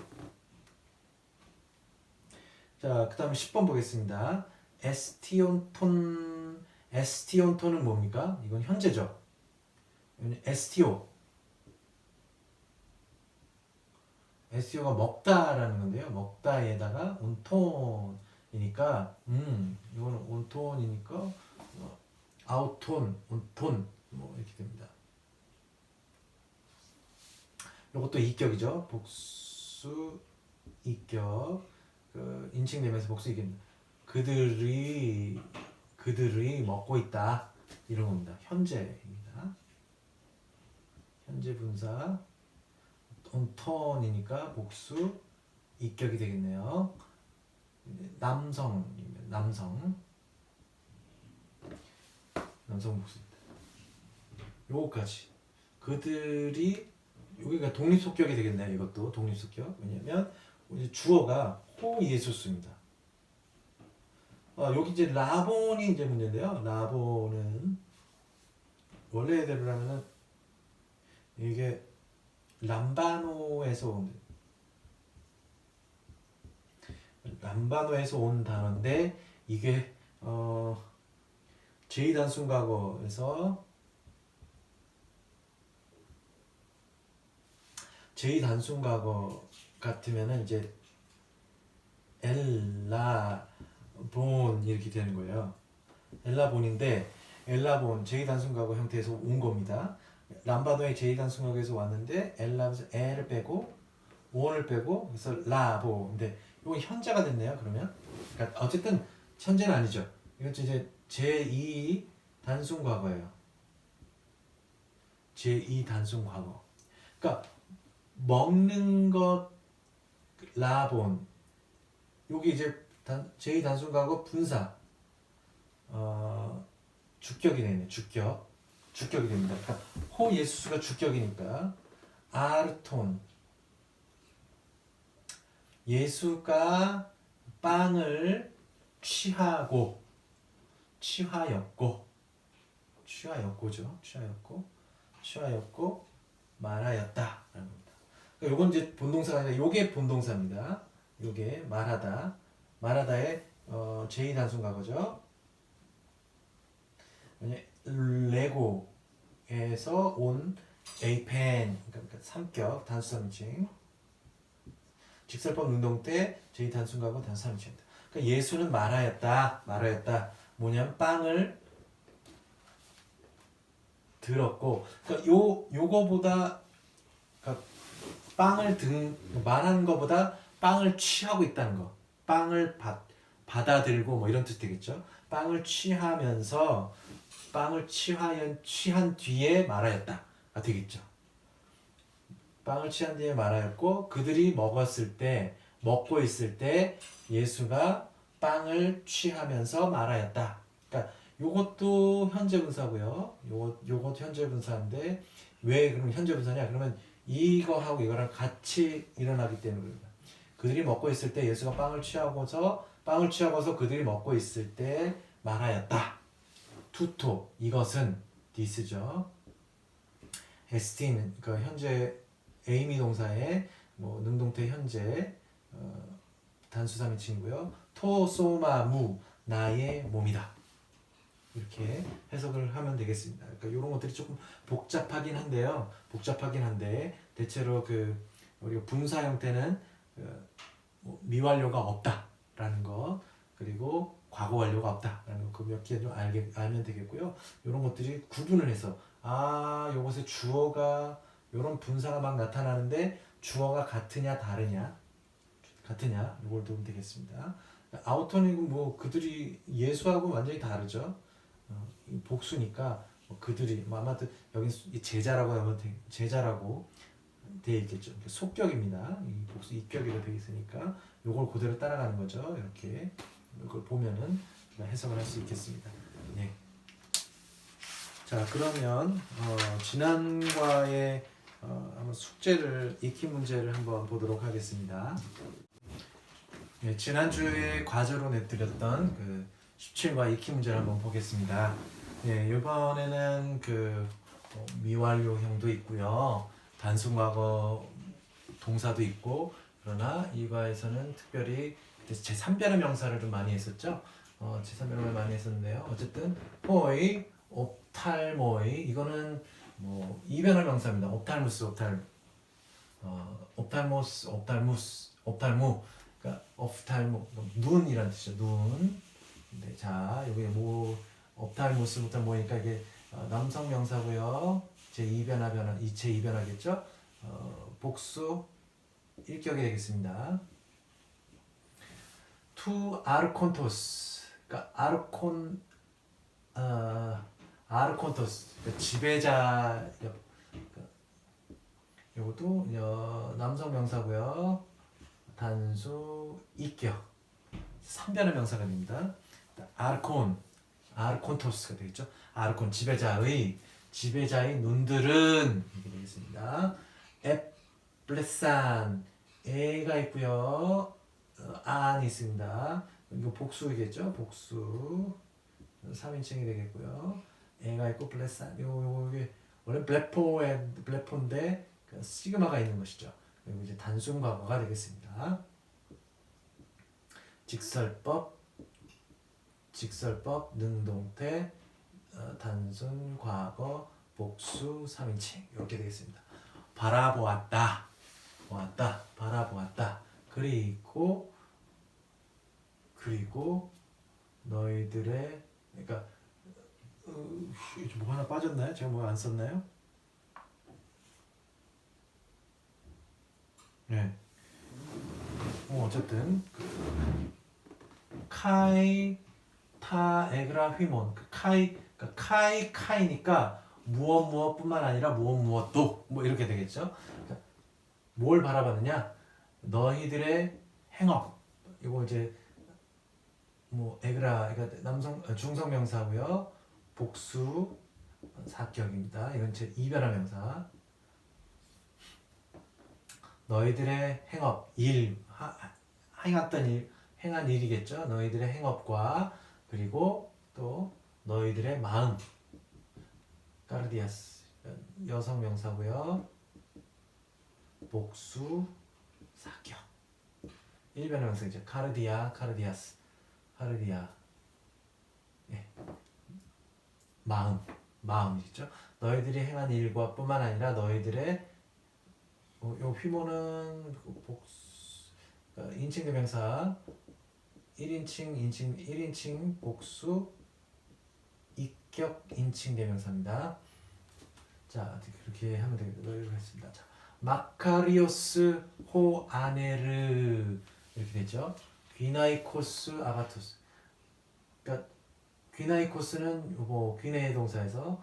자, 그 다음에 10번 보겠습니다. 에스티온톤은 뭡니까? 이건 현재죠. 에스티오가 먹다라는 건데요. 먹다에다가 온톤이니까 이거는 온톤이니까 아웃톤, 온톤 뭐 이렇게 됩니다. 이것도 이격이죠. 복수 이격. 그 인칭되면서 복수 이격입니다. 그들이 먹고 있다 이런 겁니다. 현재입니다. 현재 분사 온톤이니까 복수 이격이 되겠네요. 남성입니다. 남성 복수입니다. 요거까지 그들이 여기가 독립속격이 되겠네요. 이것도 독립속격. 왜냐면 주어가 호예수스입니다. 여기 이제 라본이 이제 문제인데요. 라본은 원래대로라면은 이게 람바노에서 온 단어인데 이게 제2단순과거에서 제2단순과거 같으면은 이제 엘라본 이렇게 되는 거예요. 엘라본인데 엘라본 제2단순과거 형태에서 온 겁니다. 람바노의 제2단순과거에서 왔는데 엘라에서 에를 빼고 온을 빼고 그래서 라보. 근데 이건 현재가 됐네요. 그러면 그러니까 어쨌든 현재는 아니죠. 이건 이제 제2단순과거예요. 제2단순과거. 그러니까 먹는 것 라본. 여기 이제 제2단순과거 분사 주격이 되네. 주격이 됩니다. 그러니까 호 예수스가 주격이니까 아르톤 예수가 빵을 취하였고 말하였다라는 겁니다. 그러니까 요건 이제 본동사가 아니라 요게 본동사입니다. 요게 말하다의 제2단순과거죠. 레고에서 온 에이펜 그러니까 3격 단수 3인칭 직설법 능동태 제2단순과거 단수 3인칭입니다. 그러니까 예수는 말하였다 뭐냐면 빵을 들었고 그러니까 요거보다 그러니까 말하는 거보다 빵을 취하고 있다는 거. 빵을 받아들고 뭐 이런 뜻 되겠죠. 빵을 취하면서 취한 뒤에 말하였다가 되겠죠. 빵을 취한 뒤에 말하였고 그들이 먹었을 때 먹고 있을 때 예수가 빵을 취하면서 말하였다. 그러니까 요것도 현재 분사고요. 요것도 현재 분사인데 왜 그럼 현재 분사냐? 그러면 이거하고 이거랑 같이 일어나기 때문입니다. 그들이 먹고 있을 때 예수가 빵을 취하고서 그들이 먹고 있을 때 말하였다. 투토 이것은 this죠. 에스틴 그 현재 에이미 동사의 뭐 능동태 현재 단수 3인칭이고요. 토소마무 나의 몸이다. 이렇게 해석을 하면 되겠습니다. 그러니까 이런 것들이 조금 복잡하긴 한데 대체로 그 우리가 분사 형태는 뭐 미완료가 없다라는 것 그리고 과거 완료가 없다라는 거 그 몇 개 좀 알면 되겠고요. 이런 것들이 구분을 해서 요것에 주어가 이런 분사가 막 나타나는데 주어가 같으냐 다르냐 이걸 보면 되겠습니다. 아우터는 뭐 그들이 예수하고 완전히 다르죠. 복수니까 뭐 그들이 아마 여기 제자라고 하면 제자라고 되어 있겠죠. 속격입니다. 이 복수 입격으로 되어 있으니까 요걸 그대로 따라가는 거죠. 이렇게 이걸 보면은 해석을 할 수 있겠습니다. 네. 자 그러면 지난과의 한번 숙제를 익히 문제를 한번 보도록 하겠습니다. 네, 지난주에 과제로 내드렸던 그 17과 익히 문제를 한번 보겠습니다. 네, 이번에는 그 미완료형도 있고요. 단순과거 동사도 있고 그러나 이과에서는 특별히 제3변의 명사를 좀 많이 했었죠. 제3변을 많이 했었는데요. 어쨌든 포이, 옵탈모이 이거는 뭐 2변의 명사입니다. 옵탈무스, 옵탈무 그러니까 옵탈무 눈이란 뜻이죠. 눈. 네, 자 여기 뭐 옵탈무스부터 모이니까 이게 남성 명사고요. 제2변하겠죠. 복수 1격이 되겠습니다. 투 아르콘토스 그러니까 아르콘토스 그러니까 지배자 이것도 남성 명사고요. 단수 2격 3변의 명사가 됩니다. 아르콘토스가 되겠죠. 아르콘 지배자의 눈들은 이렇게 되겠습니다. 에플레산 에가 있고요. 안이 있습니다. 이거 복수이겠죠. 복수 3인칭이 되겠고요. 에가 있고 플레산 요게 원래 블레포인데 그 시그마가 있는 것이죠. 그리고 이제 단순 과거가 되겠습니다. 직설법 능동태 단순 과거 복수 3인칭 이렇게 되겠습니다. 바라보았다 바라보았다 그리고 너희들의 그러니까 뭐 하나 빠졌나요? 제가 뭐 안 썼나요? 네. 어쨌든 카이 타 에그라 휘몬 카이니까 무엇뿐만 아니라 무엇도 뭐 이렇게 되겠죠. 그러니까 뭘 바라봤느냐? 너희들의 행업. 이거 이제 뭐 에그라 그러니까 중성 명사고요. 복수 사격입니다. 이건 제 2변화 명사. 너희들의 행업, 행한 일이겠죠. 너희들의 행업과 그리고 또 너희들의 마음, 까르디아스 여성 명사고요. 복수 사격 1변의 명사이죠. 카르디아스 예. 마음이죠. 너희들이 행한 일과 뿐만 아니라 너희들의 요 휘모는 복수 인칭 대명사 1인칭 복수 이격 인칭 대명사입니다. 자 그렇게 하면 되겠습니다. 했습니다. 자, 마카리오스 호 아네르 이렇게 되죠. 귀나이코스 아가토스. 그러니까 귀나이코스는 뭐 귀네 동사에서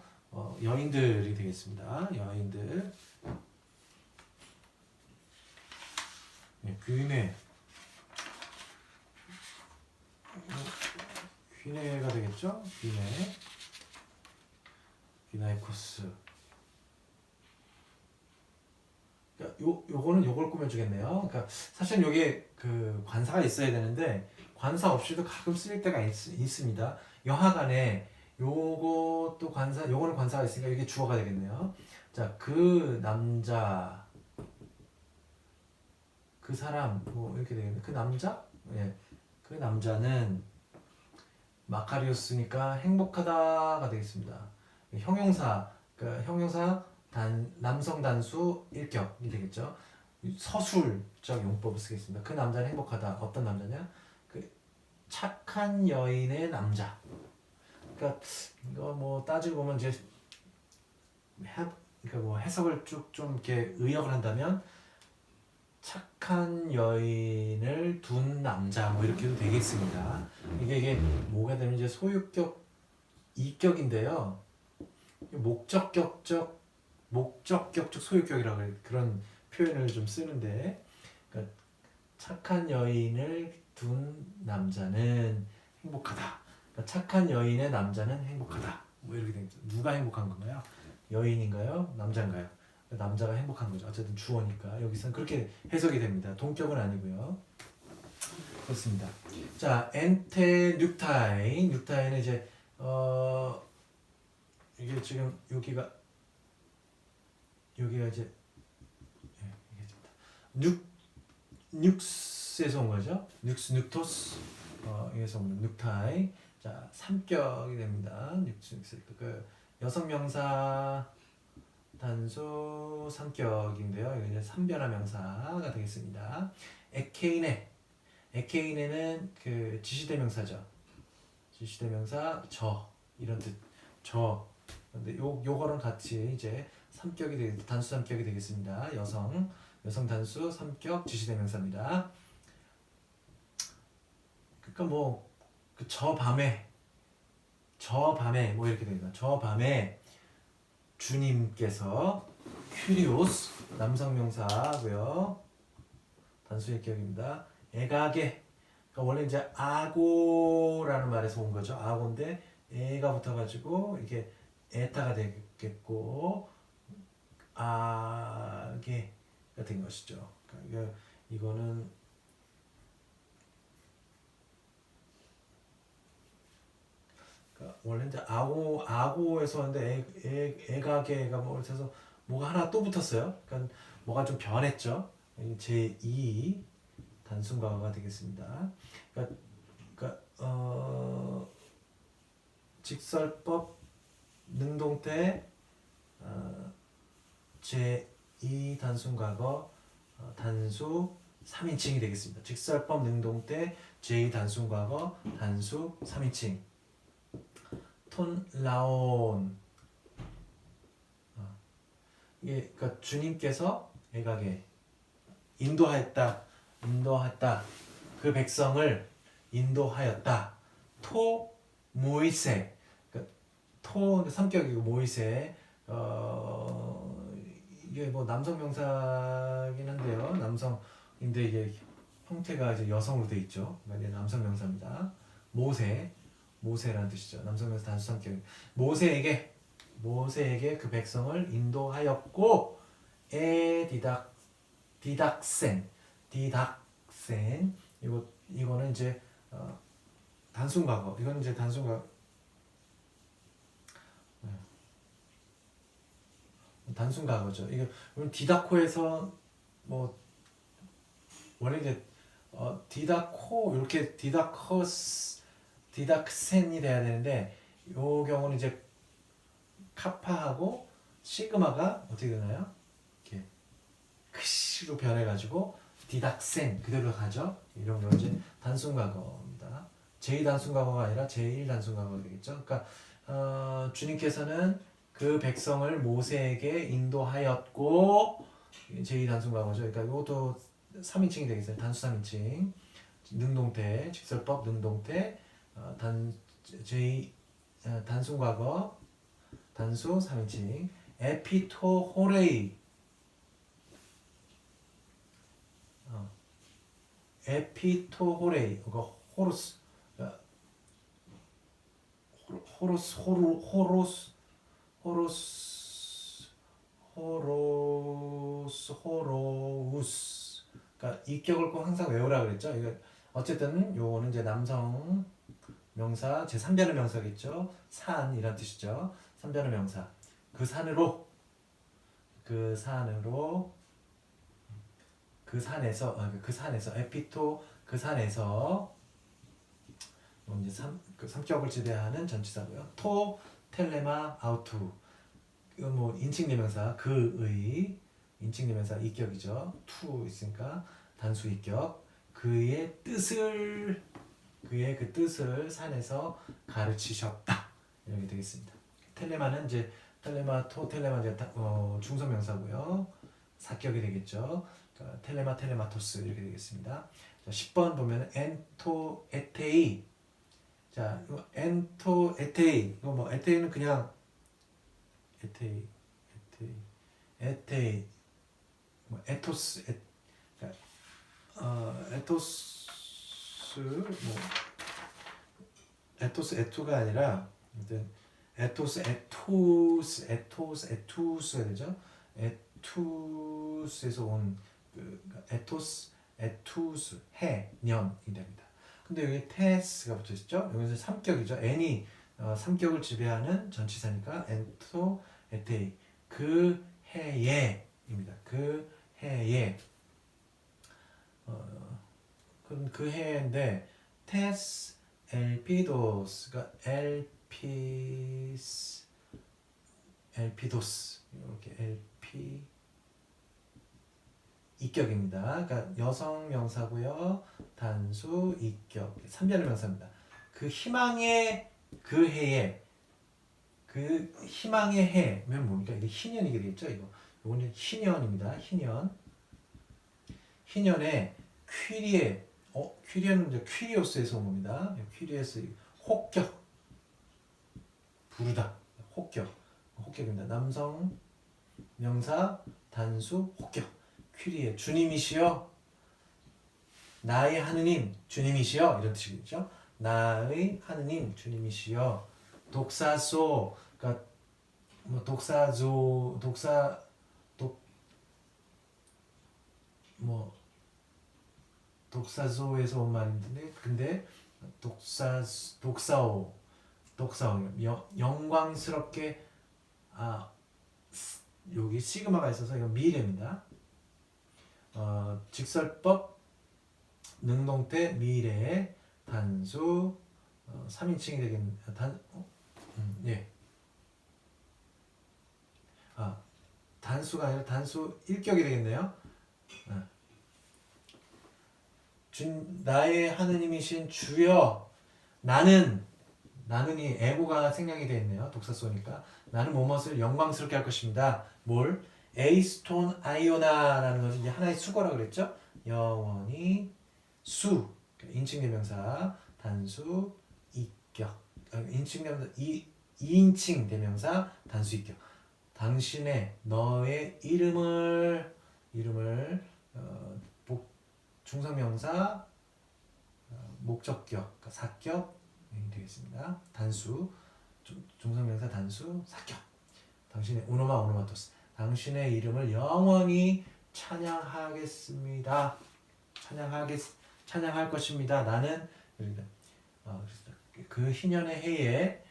여인들이 되겠습니다. 여인들. 네, 귀네 귀내가 되겠죠? 귀나이코스. 그러니까 요거는 요걸 꾸며주겠네요. 그러니까 사실 요게 그 관사가 있어야 되는데 관사 없이도 가끔 쓰일 때가 있습니다. 여하간에 요것도 관사, 요거는 관사가 있으니까 이게 주어가 되겠네요. 자, 그 남자, 그 사람, 뭐 이렇게 되겠네. 그 남자? 예. 그 남자는 마카리오스니까 행복하다가 되겠습니다. 형용사, 그러니까 형용사 남성 단수 일격이 되겠죠. 서술적 용법을 쓰겠습니다. 그 남자는 행복하다. 어떤 남자냐? 그 착한 여인의 남자. 그러니까 이거 뭐 따지고 보면 이제 그러니까 뭐 해석을 쭉 좀 이렇게 의역을 한다면 착한 여인을 둔 남자 뭐 이렇게도 되겠습니다. 이게 뭐가 되면 이제 소유격 이격인데요. 목적격적 소유격이라고 그런 표현을 좀 쓰는데, 그러니까 착한 여인을 둔 남자는 행복하다. 그러니까 착한 여인의 남자는 행복하다. 뭐 이렇게 됩니다. 누가 행복한 건가요? 여인인가요? 남자인가요? 남자가 행복한 거죠. 어쨌든 주어니까 여기서는 그렇게 해석이 됩니다. 동격은 아니고요. 그렇습니다. 자, 엔테 눅타이는 이제 이게 지금 여기가 이제 눅스에서 온 거죠. 눅토스 여기서 온 눅타이. 자, 3격이 됩니다. 눅스 그 여성 명사 단수 3격인데요. 이거 이제 3변화 명사가 되겠습니다. 에케이네는 그 지시대명사죠. 지시대명사 이런 뜻. 근데 요거랑 같이 이제 3격이 단수 3격이 되겠습니다. 여성 단수 3격 지시대명사입니다. 그러니까 뭐 그 저 밤에 뭐 이렇게 됩니다. 저 밤에 주님께서 큐리오스 남성명사고요. 단수의 기억입니다. 애가게 그러니까 원래 이제 아고라는 말에서 온 거죠. 아고인데 애가 붙어가지고 이게 에타가 되겠고 아게가 된 것이죠. 그러니까 이거는 그러니까 원래 이제 아고에서 왔는데 애가게가 뭐 그래서 뭐가 하나 또 붙었어요. 그러니까 뭐가 좀 변했죠. 제2 단순과거가 되겠습니다. 그러니까 직설법 능동태 제2 단순과거 단수 3인칭이 되겠습니다. 직설법 능동태 제2 단순과거 단수 3인칭. 톤 라온 이게 그러니까 주님께서 애가게 인도하였다 그 백성을 인도하였다. 토 모이세 그러니까 토 성격이고 모이세 이게 뭐 남성 명사긴 한데요. 남성인데 이게 형태가 이제 여성으로 돼 있죠. 그러니까 이제 남성 명사입니다. 모세라는 뜻이죠. 남성 명사 단수 성격. 모세에게 그 백성을 인도하였고 디닥센 이거는 이제 단순과거. 이거는 이제 단순과거죠. 이거 디다코에서 뭐 원래 이제 디다코 이렇게 디닥센이 돼야 되는데 요 경우는 이제 카파하고 시그마가 어떻게 되나요? 이렇게 크시로 변해가지고 디닥센 그대로 가죠. 이런 거 이제 단순과거입니다. 제2단순과거가 아니라 제1단순과거가 되겠죠. 그러니까 주님께서는 그 백성을 모세에게 인도하였고 제2단순과거죠. 그러니까 이것도 3인칭이 되겠어요. 단수 3인칭. 능동태, 직설법 능동태, 단순과거 단수 3인칭. 에피토호레이 에피토호레이 그러니까 호루스 호로스 호로우스. 그러니까 이격을 꼭 항상 외우라 그랬죠. 이거 어쨌든 요거는 이제 남성 명사 제 3변의 명사겠죠. 산 이란 뜻이죠. 3변의 명사. 그 산으로 그 산에서 에피토 그 산에서 이제 그 삼격을 지배하는 전치사고요. 토 텔레마 아우투 이건 뭐 인칭대명사 그의 인칭대명사 이격이죠. 투 있으니까 단수 이격 그의 그 뜻을 산에서 가르치셨다 이렇게 되겠습니다. 텔레마는 이제 텔레마 이제 중성명사고요. 사격이 되겠죠. 그러니까 텔레마토스 이렇게 되겠습니다. 자, 10번 보면 엔토 에테이. 자, 엔토 에테이. 이거 뭐 에테이는 그냥 에테이 뭐 에토스 그러니까, 에토스 뭐 에토스 에투가 아니라 에투스가 되죠. 에투스에서 온 에토스 에투스 해년이 됩니다. 근데 여기 테스가 붙어 있죠. 여기서 3격이죠. n이 3격을 지배하는 전치사니까 엔토 에테이 그 해에입니다. 그 해에 그럼 그 해인데 테스 엘피도스가 엘피도스 이렇게 엘피 이격입니다. 그러니까 여성 명사고요. 단수 이격 3변의 명사입니다. 그 희망의 그 해에 그 희망의 해면 뭡니까? 이게 희년이 되겠죠. 이거는 희년입니다. 희년에 퀴리에는 이제 퀴리오스에서 온 겁니다. 퀴리오스 혹격 부르다 혹격입니다. 남성 명사 단수 혹격 퀴리에 주님이시여 나의 하느님 주님이시여 이런 뜻이겠죠. 나의 하느님 주님이시여 독사소 그러니까 뭐 독사소에서 온 말인데 근데 독사오 영광스럽게 여기 시그마가 있어서 이건 미래입니다. 직설법 능동태 미래 단수 3인칭이 되겠네. 예. 단수가 아니라 단수 1격이 되겠네요. 나의 하느님이신 주여 나는이 애고가 생략이 되어 있네요. 독사소니까 나는 무엇을 영광스럽게 할 것입니다. 뭘? 에이스톤 아이오나라는 것은 이제 하나의 수거라 그랬죠. 영원히 수 인칭대명사 단수 이격 인칭대명사 2인칭 대명사 단수 이격 당신의 너의 이름을 중성명사 목적격 그러니까 사격 되겠습니다. 단수 중성명사 단수 사격 당신의 오노마토스 당신의 이름을 영원히 찬양하겠습니다. 찬양할 것입니다. 나는 그 희년의 해에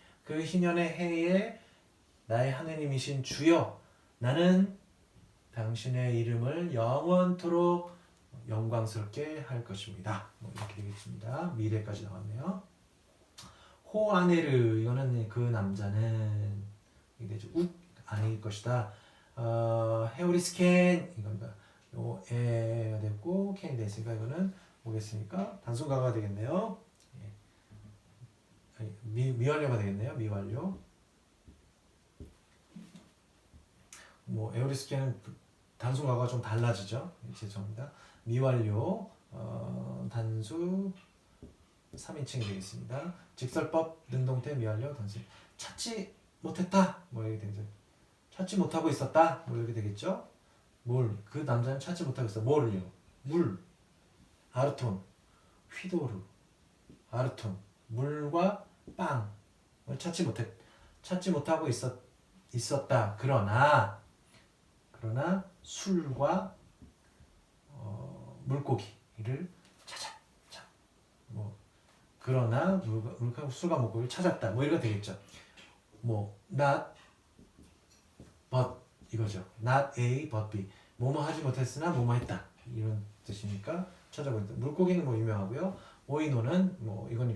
나의 하느님이신 주여 나는 당신의 이름을 영원토록 영광스럽게 할 것입니다. 이렇게 되겠습니다. 미래까지 나왔네요. 호아네르 이거는 그 남자는 이게 웃 아닐 것이다. 헤오리스켄 이겁니다. 요 에가 됐고 캔이 됐으니까 이거는 뭐겠습니까? 단순가가 되겠네요. 미완료가 되겠네요. 미완료. 에오리스켄은 단순가가 좀 달라지죠. 죄송합니다. 미완료 단수 3인칭이 되겠습니다. 직설법 능동태 미완료 단수 찾지 못했다 이렇게 되죠. 찾지 못하고 있었다 이렇게 되겠죠. 그 남자는 찾지 못하고 있어. 뭐를요? 물 아르톤 휘도르 아르톤 물과 빵 찾지 못하고 있었다. 그러나 술과 물고기를 찾았다. 뭐 그러나 술과 물고기를 찾았다. 뭐 이거 되겠죠. 뭐 not but 이거죠. not A but B. 뭐뭐 하지 못했으나 뭐뭐 했다. 이런 뜻이니까 찾아보겠다. 물고기는 뭐 유명하고요. 오이노는 뭐 이건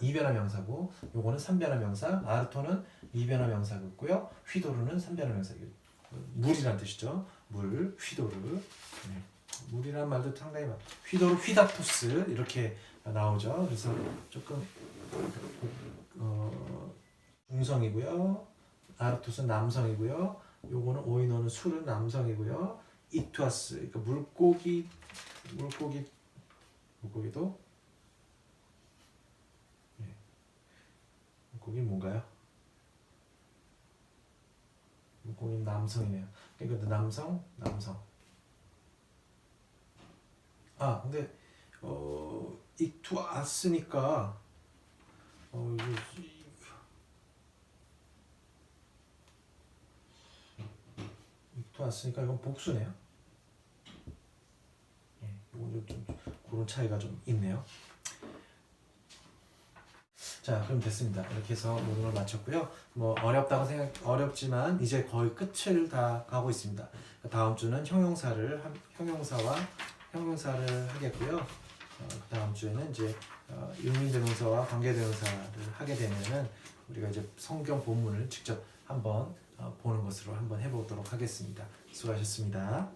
이변화 명사고, 요거는 삼변화 명사. 아르토는 이변화 명사고요. 휘도르는 삼변화 명사. 물이란 뜻이죠. 물, 휘도르. 네. 물이란 말도 상당히 휘도르, 휘다토스 이렇게 나오죠. 그래서 조금 중성이고요. 아르토스는 남성이고요. 요거는 오이노는 술은 남성이고요. 이투아스 그러니까 물고기도 물고기 뭔가요? 물고기 남성이네요. 그러니까 남성. 아 근데 이투아스니까 이투아스니까 이건 복수네요. 이건 좀 그런 차이가 좀 있네요. 자, 그럼 됐습니다. 이렇게 해서 모든 걸 마쳤고요. 뭐 어렵지만 이제 거의 끝을 다 가고 있습니다. 다음 주는 형용사와 형용사를 하겠고요. 그 다음 주에는 이제 유민대명사와 관계대명사를 하게 되면은 우리가 이제 성경 본문을 직접 한번 보는 것으로 한번 해보도록 하겠습니다. 수고하셨습니다.